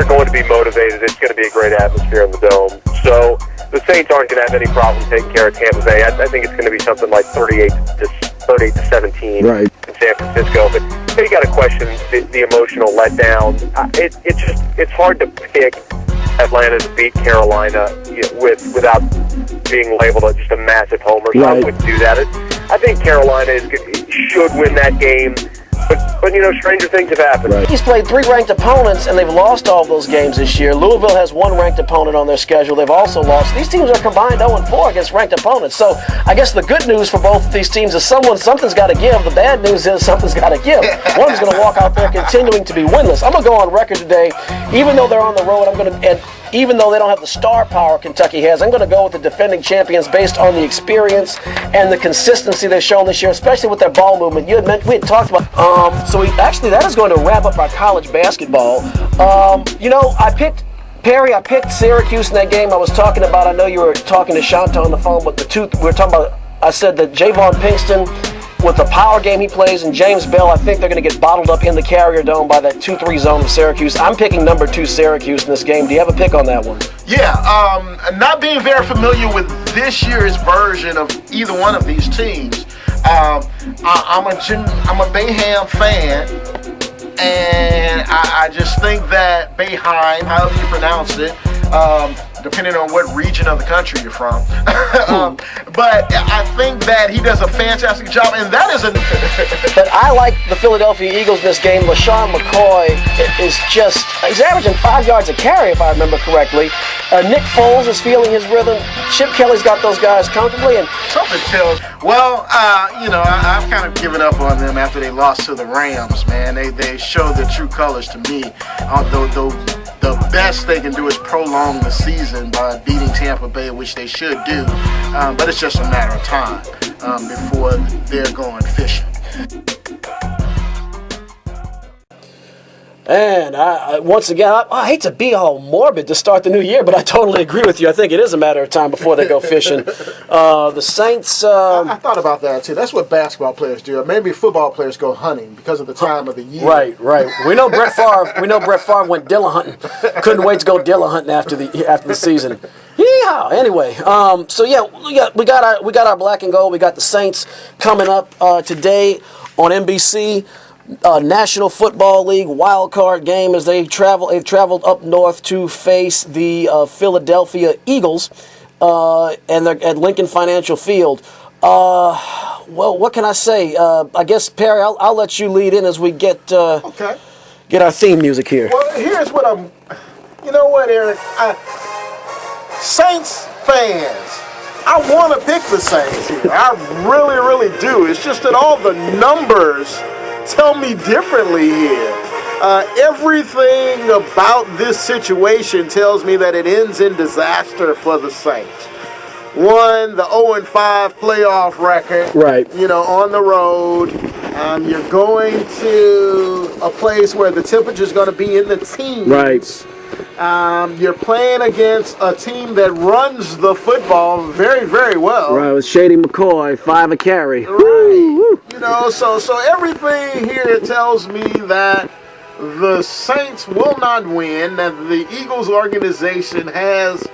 Speaker 5: going to be motivated. It's going to be a great atmosphere in the Dome. So the Saints aren't going to have any problem taking care of Tampa Bay. I think it's going to be something like 38 to 17
Speaker 2: Right.
Speaker 5: in San Francisco. But you got to question the emotional letdown. It's hard to pick Atlanta to beat Carolina without being labeled as just a massive homer. So I wouldn't do that. I think Carolina should win that game. But stranger things have happened.
Speaker 2: Right. He's played 3 ranked opponents, and they've lost all those games this year. Louisville has 1 ranked opponent on their schedule. They've also lost. These teams are combined 0-4 against ranked opponents. So I guess the good news for both of these teams is something's got to give. The bad news is something's got to give. One's going to walk out there continuing to be winless. I'm going to go on record today, even though they're on the road, even though they don't have the star power Kentucky has, I'm going to go with the defending champions based on the experience and the consistency they've shown this year, especially with their ball movement. We had talked about. That is going to wrap up our college basketball. I picked Syracuse in that game I was talking about. I know you were talking to Shanta on the phone, but I said that Javon Pinkston, with the power game he plays, and James Bell, I think they're going to get bottled up in the Carrier Dome by that 2-3 zone of Syracuse. I'm picking number 2 Syracuse in this game. Do you have a pick on that one?
Speaker 1: Yeah, not being very familiar with this year's version of either one of these teams, I'm a Bayham fan, and I just think that Bayheim, however you pronounce it, depending on what region of the country you're from. But I think that he does a fantastic job, and that is
Speaker 2: But I like the Philadelphia Eagles in this game. LaShawn McCoy he's averaging 5 yards a carry, if I remember correctly. Nick Foles is feeling his rhythm. Chip Kelly's got those guys comfortably, and
Speaker 1: something tells. Well, I've kind of given up on them after they lost to the Rams, man. They showed their true colors to me. Although the best they can do is prolong the season by beating Tampa Bay, which they should do. But it's just a matter of time before they're going fishing.
Speaker 2: And once again, I hate to be all morbid to start the new year, but I totally agree with you. I think it is a matter of time before they go fishing. The Saints...
Speaker 1: I thought about that, too. That's what basketball players do. Maybe football players go hunting because of the time of the year.
Speaker 2: Right. We know Brett Favre went dilla hunting. Couldn't wait to go dilla hunting after the season. Yeah. Anyway, we got our black and gold. We got the Saints coming up today on NBC. National Football League wild card game as they've traveled up north to face the Philadelphia Eagles, and they're at Lincoln Financial Field. Well, what can I say? I guess Perry, I'll let you lead in as we get our theme music here.
Speaker 1: Well, here's what you know what, Eric? Saints fans, I want to pick the Saints here. I really, really do. It's just that all the numbers tell me differently here. Everything about this situation tells me that it ends in disaster for the Saints. One, the 0-5 playoff record.
Speaker 2: Right.
Speaker 1: On the road. You're going to a place where the temperature is going to be in the teens.
Speaker 2: Right.
Speaker 1: You're playing against a team that runs the football very, very well.
Speaker 2: Right, with Shady McCoy, 5 a carry.
Speaker 1: Right. So everything here tells me that the Saints will not win. That the Eagles organization has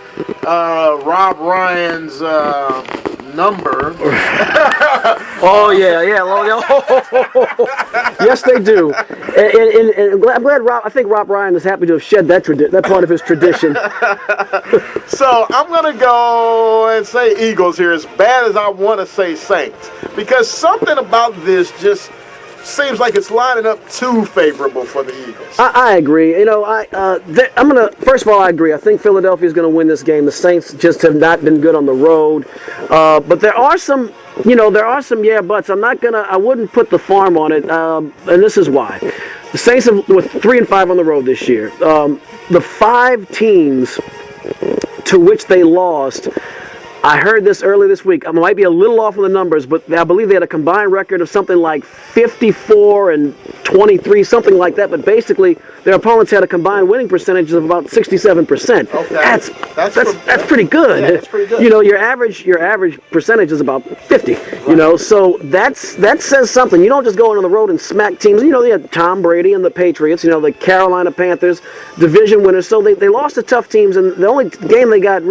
Speaker 1: Rob Ryan's number.
Speaker 2: Oh yeah. Yes, they do. And I'm glad Rob. I think Rob Ryan is happy to have shed that part of his tradition.
Speaker 1: So I'm gonna go and say Eagles here, as bad as I want to say Saints, because something about this just seems like it's lining up too favorable for the Eagles.
Speaker 2: I agree. You know, I'm gonna. First of all, I agree. I think Philadelphia is going to win this game. The Saints just have not been good on the road, but there are some. Yeah buts. I wouldn't put the farm on it, and this is why. The Saints were 3-5 on the road this year. The 5 teams to which they lost. I heard this earlier this week. I might be a little off on the numbers, but I believe they had a combined record of something like 54 and 23, something like that. But basically, their opponents had a combined winning percentage of about 67%.
Speaker 1: Okay.
Speaker 2: That's pretty good.
Speaker 1: Yeah, that's pretty good.
Speaker 2: You know, your average percentage is about 50. Right. You know, so that says something. You don't just go on the road and smack teams. You know, they had Tom Brady and the Patriots. You know, the Carolina Panthers, division winners. So they lost to tough teams, and the only game they got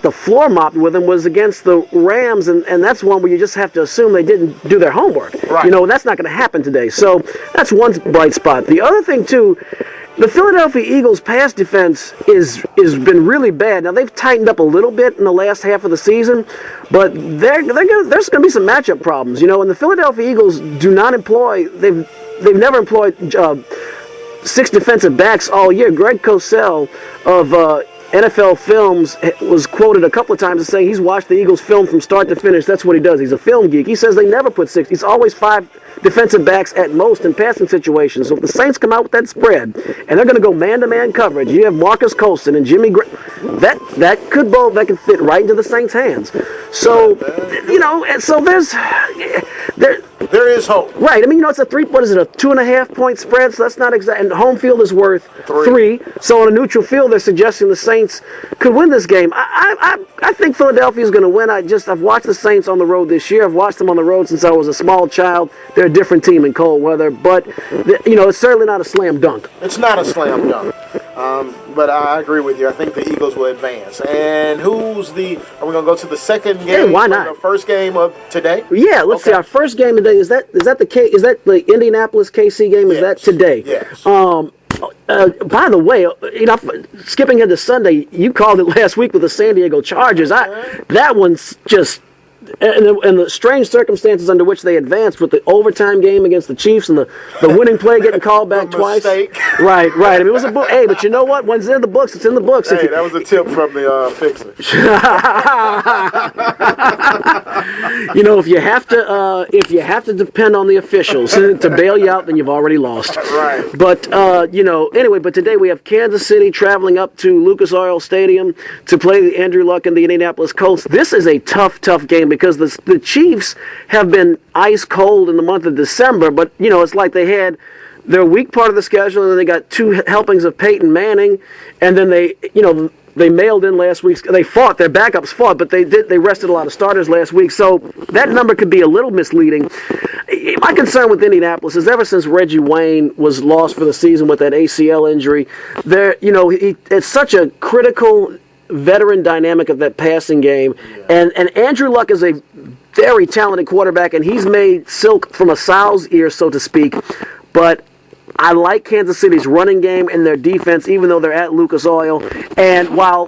Speaker 2: the floor mopped with them was against the Rams, and that's one where you just have to assume they didn't do their homework.
Speaker 1: Right.
Speaker 2: You know, that's not going to happen today. So that's one bright spot. The other thing, too, the Philadelphia Eagles' pass defense is been really bad. Now, they've tightened up a little bit in the last half of the season, but there's going to be some matchup problems. You know, and the Philadelphia Eagles do not employ, they've never employed 6 defensive backs all year. Greg Cosell of NFL Films was quoted a couple of times as saying he's watched the Eagles film from start to finish. That's what he does. He's a film geek. He says they never put 6. He's always 5 defensive backs at most in passing situations. So if the Saints come out with that spread and they're going to go man-to-man coverage, you have Marcus Colston and Jimmy that can fit right into the Saints' hands. So, you know, and so
Speaker 1: there is hope.
Speaker 2: Right. I mean, you know, it's a 2.5 point spread, so that's not exact. And home field is worth 3. So on a neutral field, they're suggesting the Saints could win this game. I think Philadelphia is going to win. I've watched the Saints on the road this year. I've watched them on the road since I was a small child. They're a different team in cold weather, but you know, it's certainly not a slam dunk.
Speaker 1: It's not a slam dunk. But I agree with you. I think the Eagles will advance. And are we going to go to the second game?
Speaker 2: Yeah, why not?
Speaker 1: The first game of today?
Speaker 2: Yeah, let's see. Our first game today, is that the Indianapolis KC game? Is that today?
Speaker 1: Yes.
Speaker 2: By the way, you know, skipping into Sunday, you called it last week with the San Diego Chargers. That one's just. And the strange circumstances under which they advanced with the overtime game against the Chiefs and the winning play getting called back twice. Right. I mean, it was a book. Hey, but you know what? When it's in the books, it's in the books.
Speaker 1: Hey, that was a tip from the fixer.
Speaker 2: You know, if you have to depend on the officials to bail you out, then you've already lost.
Speaker 1: Right.
Speaker 2: But you know, anyway. But today we have Kansas City traveling up to Lucas Oil Stadium to play the Andrew Luck and the Indianapolis Colts. This is a tough game because the Chiefs have been ice cold in the month of December, but you know, it's like they had their weak part of the schedule, and then they got 2 helpings of Peyton Manning, and then they mailed in last week. Their backups fought, but they rested a lot of starters last week, so that number could be a little misleading. My concern with Indianapolis is ever since Reggie Wayne was lost for the season with that ACL injury, it's such a critical veteran dynamic of that passing game, and Andrew Luck is a very talented quarterback, and he's made silk from a sow's ear, so to speak. But I like Kansas City's running game and their defense, even though they're at Lucas Oil. And while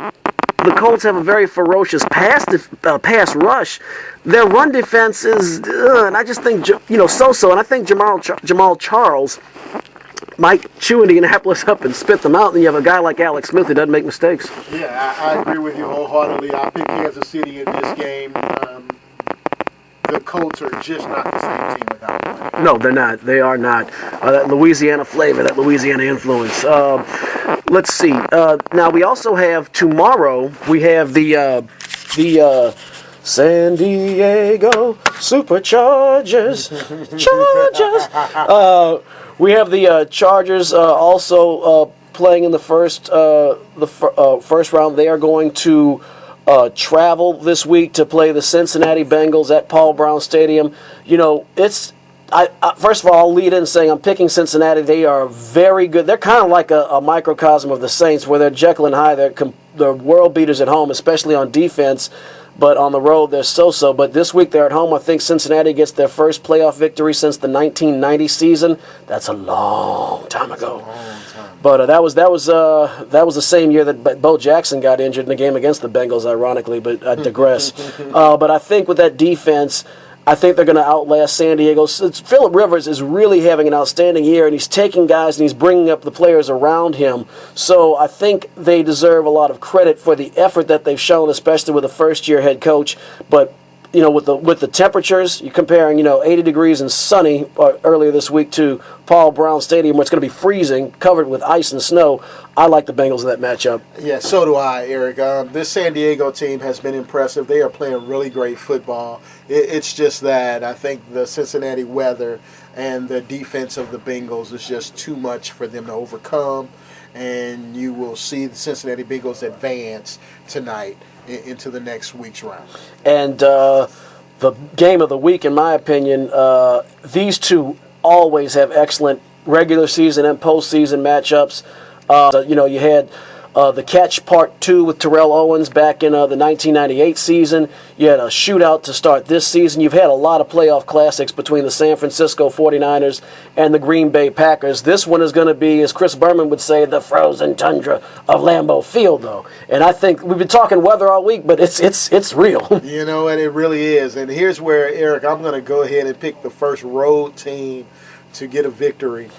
Speaker 2: the Colts have a very ferocious pass rush, their run defense is, and I just think so-so. And I think Jamal Charles might chew Indianapolis up and spit them out, and you have a guy like Alex Smith who doesn't make mistakes.
Speaker 1: Yeah, I agree with you wholeheartedly. I picked Kansas City in this game. The Colts are just not the same team without money.
Speaker 2: No, they're not. They are not. That Louisiana flavor, that Louisiana influence. Let's see. Now we also have tomorrow. We have the San Diego Superchargers. Chargers. We have the Chargers also playing in the first round. They are going to travel this week to play the Cincinnati Bengals at Paul Brown Stadium. You know, it's First of all, I'll lead in saying I'm picking Cincinnati. They are very good. They're kind of like a microcosm of the Saints, where they're Jekyll and Hyde. They're world beaters at home, especially on defense, but on the road they're so-so. But this week they're at home. I think Cincinnati gets their first playoff victory since the 1990 season. That's a long time ago. But that was the same year that Bo Jackson got injured in the game against the Bengals, ironically. But I digress. But I think with that defense, I think they're going to outlast San Diego. Phillip Rivers is really having an outstanding year, and he's taking guys and he's bringing up the players around him. So I think they deserve a lot of credit for the effort that they've shown, especially with a first-year head coach. But with the temperatures, you're comparing 80 degrees and sunny earlier this week to Paul Brown Stadium, where it's going to be freezing, covered with ice and snow. I like the Bengals in that matchup.
Speaker 1: Yeah, so do I, Eric. This San Diego team has been impressive. They are playing really great football. It's just that I think the Cincinnati weather and the defense of the Bengals is just too much for them to overcome, and you will see the Cincinnati Bengals advance tonight into the next week's round.
Speaker 2: And the game of the week, in my opinion, these two always have excellent regular season and postseason matchups. You had the Catch Part 2 with Terrell Owens back in the 1998 season. You had a shootout to start this season. You've had a lot of playoff classics between the San Francisco 49ers and the Green Bay Packers. This one is going to be, as Chris Berman would say, the frozen tundra of Lambeau Field, though. And I think we've been talking weather all week, but it's real.
Speaker 1: You know, and it really is. And here's where, Eric, I'm going to go ahead and pick the first road team to get a victory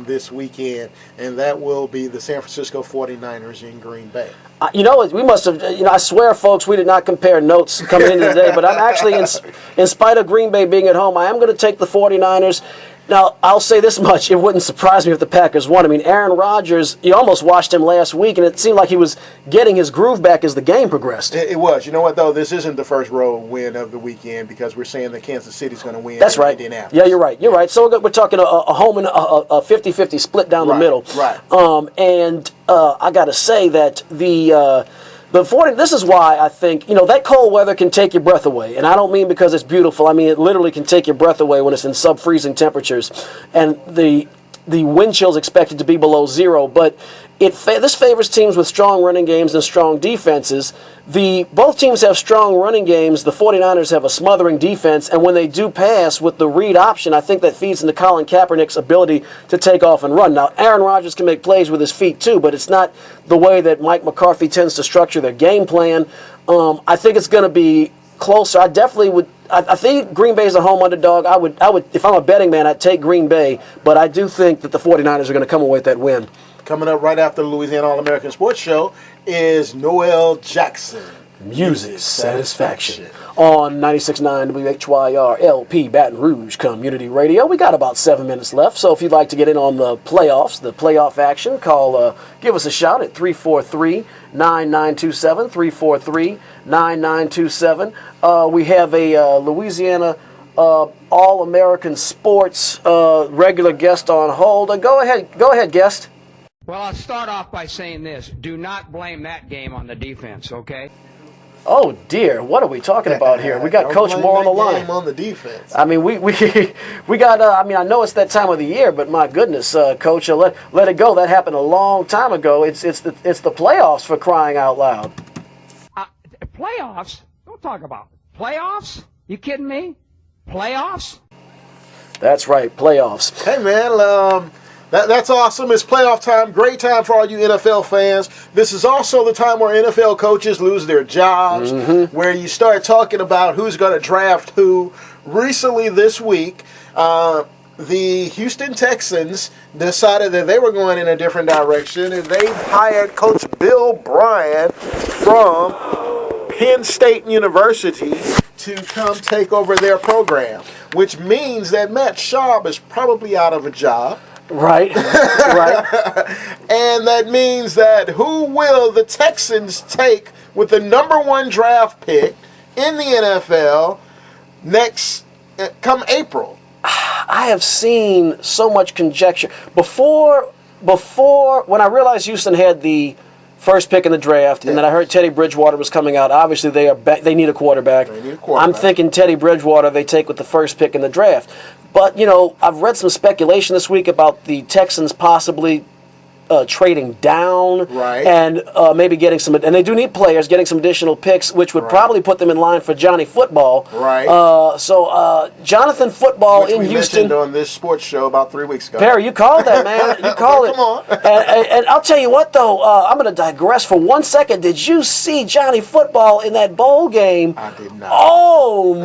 Speaker 1: this weekend, and that will be the San Francisco 49ers in Green Bay.
Speaker 2: We must have, I swear, folks, we did not compare notes coming into today, but I'm actually, in spite of Green Bay being at home, I am going to take the 49ers. Now, I'll say this much. It wouldn't surprise me if the Packers won. I mean, Aaron Rodgers, you almost watched him last week, and it seemed like he was getting his groove back as the game progressed.
Speaker 1: It was. You know what, though? This isn't the first road win of the weekend because we're saying that Kansas City's going to win.
Speaker 2: That's right.
Speaker 1: Indianapolis.
Speaker 2: Yeah, you're right. You're right. So we're talking a home and a 50-50 split down the middle.
Speaker 1: Right.
Speaker 2: I got to say that this is why I think, that cold weather can take your breath away. And I don't mean because it's beautiful. I mean, it literally can take your breath away when it's in sub-freezing temperatures. And the wind chill is expected to be below zero. But this favors teams with strong running games and strong defenses. Both teams have strong running games. The 49ers have a smothering defense. And when they do pass with the read option, I think that feeds into Colin Kaepernick's ability to take off and run. Now, Aaron Rodgers can make plays with his feet too, but it's not the way that Mike McCarthy tends to structure their game plan. I think it's going to be closer. I definitely would. I think Green Bay is a home underdog. I would. If I'm a betting man, I'd take Green Bay. But I do think that the 49ers are going to come away with that win.
Speaker 1: Coming up right after the Louisiana All-American Sports Show is Noel Jackson.
Speaker 2: Music Satisfaction on 96.9 WHYR LP Baton Rouge Community Radio. We got about 7 minutes left, so if you'd like to get in on the playoffs, the playoff action, give us a shout at 343-9927, 343-9927. We have a Louisiana All-American Sports regular guest on hold. Go ahead, guest.
Speaker 6: Well, I'll start off by saying this. Do not blame that game on the defense, okay?
Speaker 2: Oh, dear. What are we talking about here? We got Coach Moore on the line.
Speaker 1: On the defense.
Speaker 2: I mean, we got, I know it's that time of the year, but my goodness, Coach, let it go. That happened a long time ago. It's the playoffs, for crying out loud.
Speaker 6: Playoffs? Don't talk about it. Playoffs? You kidding me? Playoffs?
Speaker 2: That's right, playoffs.
Speaker 1: Hey, man, that's awesome. It's playoff time. Great time for all you NFL fans. This is also the time where NFL coaches lose their jobs, where you start talking about who's going to draft who. Recently this week, the Houston Texans decided that they were going in a different direction, and they hired Coach Bill Bryan from Penn State University to come take over their program, which means that Matt Schaub is probably out of a job.
Speaker 2: Right, right.
Speaker 1: And that means that who will the Texans take with the number 1 draft pick in the NFL come April?
Speaker 2: I have seen so much conjecture. Before when I realized Houston had the first pick in the draft, and then I heard Teddy Bridgewater was coming out. Obviously, they need a quarterback.
Speaker 1: They need a quarterback.
Speaker 2: I'm thinking Teddy Bridgewater they take with the first pick in the draft. But, I've read some speculation this week about the Texans possibly trading down,
Speaker 1: right,
Speaker 2: and maybe getting some, and they do need players, getting some additional picks, which would probably put them in line for Johnny Football.
Speaker 1: Right.
Speaker 2: So Jonathan Football
Speaker 1: which
Speaker 2: in
Speaker 1: we
Speaker 2: Houston.
Speaker 1: mentioned on this sports show about 3 weeks ago.
Speaker 2: Perry, you called that, man. You called it.
Speaker 1: Come on.
Speaker 2: And I'll tell you what, though, I'm going to digress for 1 second. Did you see Johnny Football in that bowl game?
Speaker 1: I did not.
Speaker 2: Oh,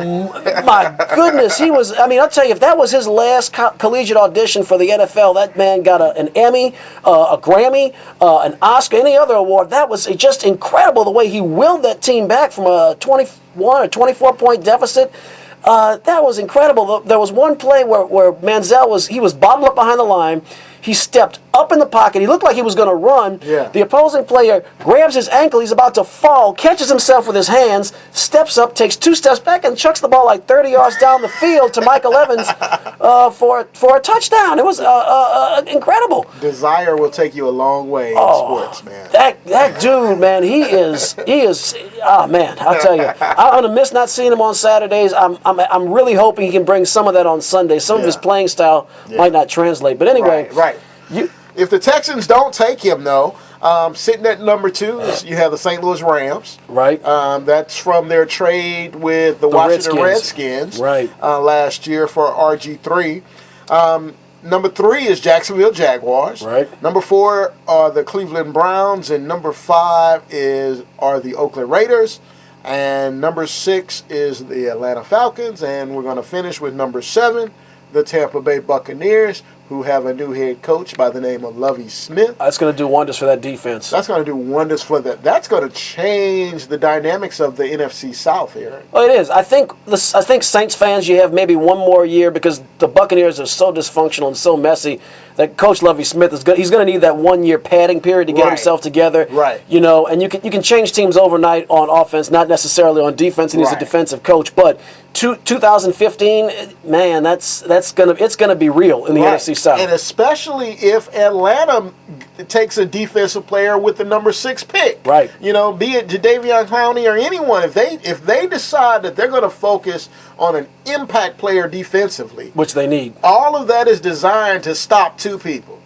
Speaker 2: my goodness. I'll tell you, if that was his last collegiate audition for the NFL, that man got an Emmy, a Grammy, an Oscar, any other award. That was just incredible the way he willed that team back from a 21 or 24-point deficit. That was incredible. There was one play where Manziel was bottled up behind the line. He stepped up in the pocket. He looked like he was going to run.
Speaker 1: Yeah.
Speaker 2: The opposing player grabs his ankle. He's about to fall, catches himself with his hands, steps up, takes 2 steps back, and chucks the ball like 30 yards down the field to Michael Evans for a touchdown. It was incredible.
Speaker 1: Desire will take you a long way in sports, man.
Speaker 2: That dude, man, he is. Oh man, I'll tell you, I'm gonna miss not seeing him on Saturdays. I'm really hoping he can bring some of that on Sunday. Some of his playing style might not translate, but anyway,
Speaker 1: right. If the Texans don't take him, though, sitting at number 2, you have the St. Louis Rams.
Speaker 2: Right.
Speaker 1: That's from their trade with the Washington Redskins.
Speaker 2: Right.
Speaker 1: Last year for RG3. Number 3 is Jacksonville Jaguars.
Speaker 2: Right.
Speaker 1: Number 4 are the Cleveland Browns, and number 5 are the Oakland Raiders, and number 6 is the Atlanta Falcons, and we're going to finish with number 7, the Tampa Bay Buccaneers, who have a new head coach by the name of Lovie Smith.
Speaker 2: That's going to do wonders for that defense.
Speaker 1: That's going to do wonders for that. That's going to change the dynamics of the NFC South here.
Speaker 2: Well, it is. I think Saints fans, you have maybe one more year because the Buccaneers are so dysfunctional and so messy that Coach Lovie Smith he's going to need that 1 year padding period to get himself together.
Speaker 1: Right.
Speaker 2: And you can change teams overnight on offense, not necessarily on defense. And he's a defensive coach, but 2015, man, it's gonna be real in the NFC South,
Speaker 1: and especially if Atlanta takes a defensive player with the number 6 pick,
Speaker 2: right?
Speaker 1: Be it Jadeveon Clowney or anyone, if they decide that they're going to focus on an impact player defensively,
Speaker 2: which they need,
Speaker 1: all of that is designed to stop 2 people.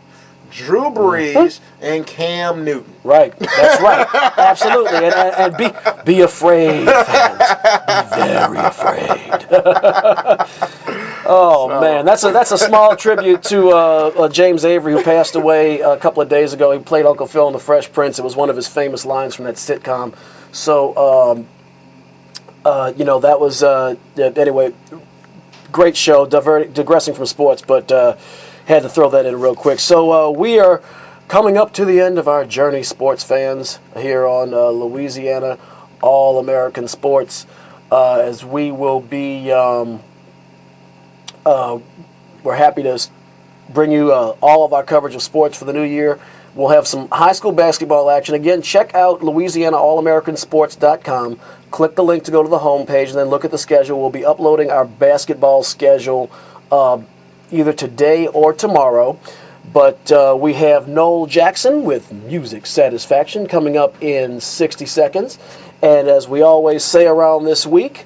Speaker 1: Drew Brees and Cam Newton.
Speaker 2: Right, that's right, absolutely, and be afraid, fans. Be very afraid. Man, that's a small tribute to James Avery, who passed away a couple of days ago. He played Uncle Phil in The Fresh Prince. It was one of his famous lines from that sitcom. So, that was anyway. Great show, digressing from sports, but. Had to throw that in real quick. So we are coming up to the end of our journey, sports fans, here on Louisiana All-American Sports, as we will be, we're happy to bring you all of our coverage of sports for the new year. We'll have some high school basketball action. Again, check out LouisianaAllAmericanSports.com. Click the link to go to the homepage and then look at the schedule. We'll be uploading our basketball schedule either today or tomorrow. But we have Noel Jackson with Music Satisfaction coming up in 60 seconds. And as we always say around this week,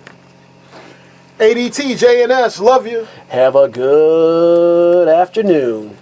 Speaker 1: ADT, JNS, love you.
Speaker 2: Have a good afternoon.